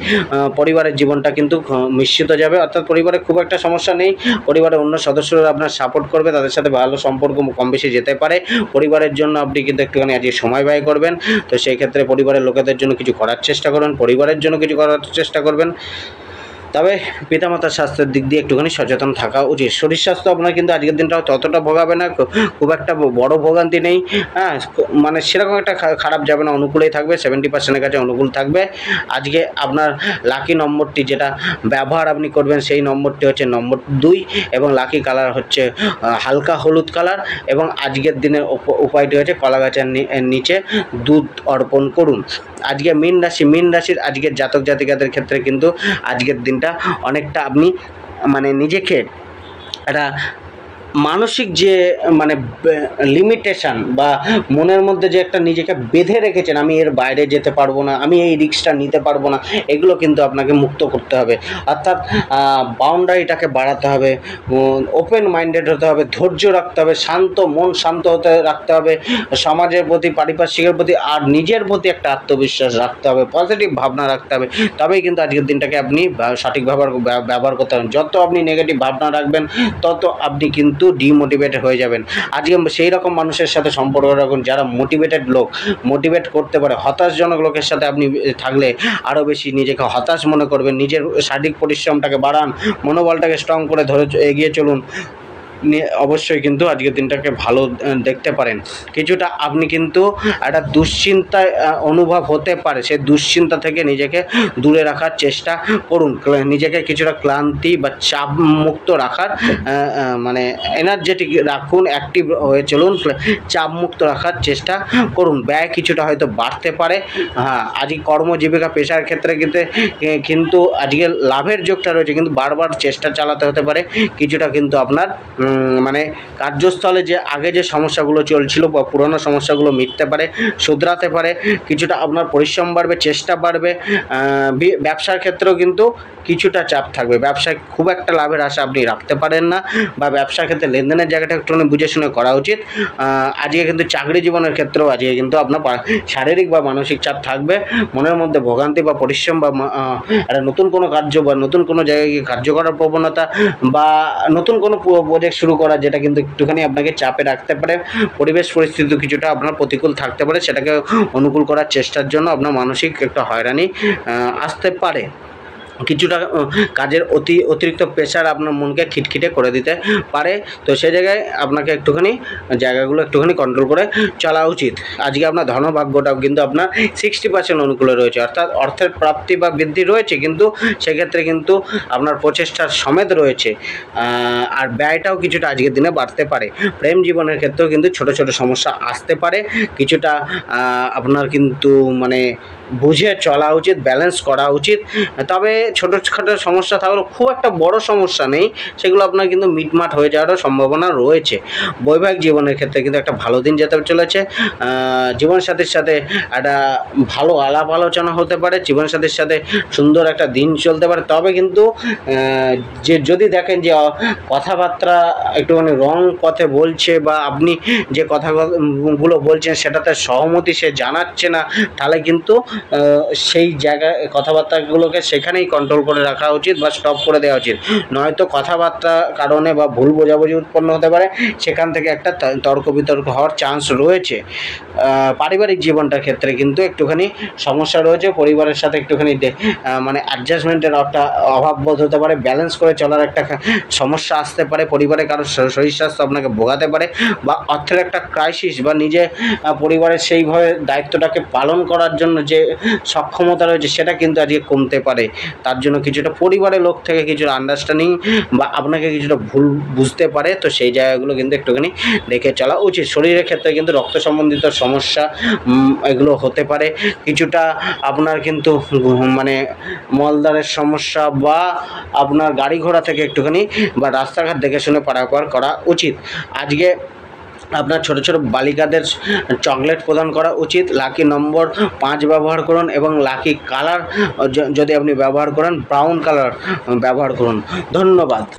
পরিবারের জীবনটা কিন্তু মিশ্রিত যাবে, অর্থাৎ পরিবারে খুব একটা সমস্যা নেই, পরিবারের অন্য সদস্যরা আপনার সাপোর্ট করবে, তাদের সাথে ভালো সম্পর্ক কম বেশি যেতে পারে। পরিবারের জন্য আপনি কিন্তু একটুখানি আজকে সময় ব্যয় করবেন। তো সেই ক্ষেত্রে পরিবারের লোকেদের জন্য কিছু করার চেষ্টা করবেন, পরিবারের জন্য কিছু করার চেষ্টা করবেন। তবে পিতামাতার স্বাস্থ্যের দিক দিয়ে একটুখানি সচেতন থাকা উচিত। শরীর স্বাস্থ্য আপনার কিন্তু আজকের দিনটাও ততটা ভোগাবে না, খুব একটা বড় ভোগান্তি নেই, হ্যাঁ, মানে সেরকম একটা খারাপ যাবে না, অনুকূলেই থাকবে, 70%-এর কাছে অনুকূল থাকবে। আজকে আপনার লাকি নম্বরটি যেটা ব্যবহার আপনি করবেন, সেই নম্বরটি হচ্ছে নম্বর 2 এবং লাকি কালার হচ্ছে হালকা হলুদ কালার। এবং আজকের দিনের উপায়টি হচ্ছে কলা গাছের নিচে দুধ অর্পণ করুন। আজকে মীন রাশির আজকের জাতক জাতিকাদের ক্ষেত্রে কিন্তু আজকের দিনটা অনেকটা আপনি মানে নিজেকে একটা মানসিক যে মানে লিমিটেশন বা মনের মধ্যে যে একটা নিজেকে বেঁধে রেখেছেন, আমি এর বাইরে যেতে পারবো না, আমি এই রিস্কটা নিতে পারবো না, এগুলো কিন্তু আপনাকে মুক্ত করতে হবে। অর্থাৎ বাউন্ডারিটাকে বাড়াতে হবে, ওপেন মাইন্ডেড হতে হবে, ধৈর্য রাখতে হবে, মন শান্ত রাখতে হবে, সমাজের প্রতি, পারিপার্শ্বিকের প্রতি আর নিজের প্রতি একটা আত্মবিশ্বাস রাখতে হবে, পজিটিভ ভাবনা রাখতে হবে। তবেই কিন্তু আজকের দিনটাকে আপনি সঠিকভাবে ব্যবহার করতে পারেন। যত আপনি নেগেটিভ ভাবনা রাখবেন, তত আপনি কিন্তু ডিমোটিভেটেড হয়ে যাবেন। আজকে সেই রকম মানুষের সাথে সম্পর্ক রাখুন যারা মোটিভেটেড লোক, মোটিভেট করতে পারে। হতাশজনক লোকের সাথে আপনি থাকলে আরও বেশি নিজেকে হতাশ মনে করবেন। নিজের শারীরিক পরিশ্রমটাকে বাড়ান, মনোবলটাকে স্ট্রং করে ধরে এগিয়ে চলুন, অবশ্যই কিন্তু আজকের দিনটাকে ভালো দেখতে পারেন। কিছুটা আপনি কিন্তু একটা দুশ্চিন্তায় অনুভব হতে পারে, সেই দুশ্চিন্তা থেকে নিজেকে দূরে রাখার চেষ্টা করুন। নিজেকে কিছুটা ক্লান্তি বা চাপ মুক্ত রাখার মানে এনার্জেটিক রাখুন, অ্যাক্টিভ হয়ে চলুন, চাপ মুক্ত রাখার চেষ্টা করুন। ব্যয় কিছুটা হয়তো বাড়তে পারে, হ্যাঁ, আজকে কর্মজীবিকা পেশার ক্ষেত্রে কিন্তু আজকে লাভের যোগটা রয়েছে, কিন্তু বারবার চেষ্টা চালাতে হতে পারে। কিছুটা কিন্তু আপনার মানে কার্যস্থলে যে আগে যে সমস্যাগুলো চলছিল বা পুরনো সমস্যাগুলো মিটতে পারে, শুধরাতে পারে, কিছুটা আপনার পরিশ্রম বাড়বে, চেষ্টা বাড়বে। ব্যবসার ক্ষেত্রেও কিন্তু কিছুটা চাপ থাকবে, ব্যবসায় খুব একটা লাভের আশা আপনি রাখতে পারেন না, বা ব্যবসার ক্ষেত্রে লেনদেনের জায়গাটা একটুখানি বুঝে শুনে করা উচিত। আজকে কিন্তু চাকরি জীবনের ক্ষেত্রেও আজকে কিন্তু আপনার শারীরিক বা মানসিক চাপ থাকবে, মনের মধ্যে ভোগান্তি বা পরিশ্রম বা একটা নতুন কোনো কার্য বা নতুন কোনো জায়গায় গিয়ে কার্য করার প্রবণতা বা নতুন কোনো প্রজেক্ট শুরু করা, যেটা কিন্তু একটুখানি আপনাকে চাপে রাখতে পারে। পরিবেশ পরিস্থিতি কিছুটা আপনার প্রতিকূল থাকতে পারে, সেটাকে অনুকূল করার চেষ্টার জন্য আপনার মানসিক একটা হয়রানি আসতে পারে। কিছুটা কাজের অতিরিক্ত প্রেশার আপনার মনকে খিটখিটে করে দিতে পারে। তো সেই জায়গায় আপনাকে একটুখানি জায়গাগুলো একটুখানি কন্ট্রোল করে চলা উচিত। আজকে আপনার ধনভাগ্যটাও কিন্তু আপনার 60% অনুকূলে রয়েছে, অর্থাৎ অর্থের প্রাপ্তি বা বৃদ্ধি রয়েছে, কিন্তু সেক্ষেত্রে কিন্তু আপনার প্রচেষ্টার সমেত রয়েছে। আর ব্যয়টাও কিছুটা আজকের দিনে বাড়তে পারে। প্রেম জীবনের ক্ষেত্রেও কিন্তু ছোট ছোট সমস্যা আসতে পারে, কিছুটা আপনার কিন্তু মানে বুঝে চলা উচিত, ব্যালেন্স করা উচিত। তবে ছোটোখাটো সমস্যা থাকলেও খুব একটা বড় সমস্যা নেই, সেগুলো আপনার কিন্তু মিটমাট হয়ে যাওয়ারও সম্ভাবনা রয়েছে। বৈবাহিক জীবনের ক্ষেত্রে কিন্তু একটা ভালো দিন যেতে চলেছে। জীবনসাথীর সাথে একটা ভালো আলাপ আলোচনা হতে পারে, জীবনসাথীর সাথে সুন্দর একটা দিন চলতে পারে। তবে কিন্তু যে যদি দেখেন যে কথাবার্তা একটুখানি রং পথে বলছে, বা আপনি যে কথাগুলো বলছেন সেটাতে সহমতি সে জানাচ্ছে না, তাহলে কিন্তু সেই জায়গায় কথাবার্তাগুলোকে সেখানেই কন্ট্রোল করে রাখা উচিত বা স্টপ করে দেওয়া উচিত। নয়তো কথাবার্তার কারণে বা ভুল বোঝাবুঝি উৎপন্ন হতে পারে, সেখান থেকে একটা তর্ক বিতর্ক হওয়ার চান্স রয়েছে। পারিবারিক জীবনটার ক্ষেত্রে কিন্তু একটুখানি সমস্যা রয়েছে, পরিবারের সাথে একটুখানি মানে অ্যাডজাস্টমেন্টের একটা অভাববোধ হতে পারে, ব্যালেন্স করে চলার একটা সমস্যা আসতে পারে, পরিবারে কারো শরীর স্বাস্থ্য আপনাকে ভোগাতে পারে, বা অর্থের একটা ক্রাইসিস, বা নিজে পরিবারের সেইভাবে দায়িত্বটাকে পালন করার জন্য যে সক্ষমতা রয়েছে সেটা কিন্তু আজকে কমতে পারে। তার জন্য কিছুটা পরিবারের লোক থেকে কিছুটা আন্ডারস্ট্যান্ডিং বা আপনাকে কিছুটা ভুল বুঝতে পারে, তো সেই জায়গাগুলো কিন্তু একটুখানি দেখে চলা উচিত। শরীরের ক্ষেত্রে কিন্তু রক্ত সম্বন্ধিত সমস্যা এগুলো হতে পারে, কিছুটা আপনার কিন্তু মানে মলদ্বারের সমস্যা, বা আপনার গাড়ি ঘোড়া থেকে একটুখানি বা রাস্তাঘাট দেখে শুনে পারাপার করা উচিত। আজকে আপনার ছোট ছোট বালিকাদের চকলেট প্রদান করা উচিত। লাকি নম্বর 5 ব্যবহার করুন, এবং লাকি কালার যদি আপনি ব্যবহার করেন ব্রাউন কালার ব্যবহার করুন। ধন্যবাদ।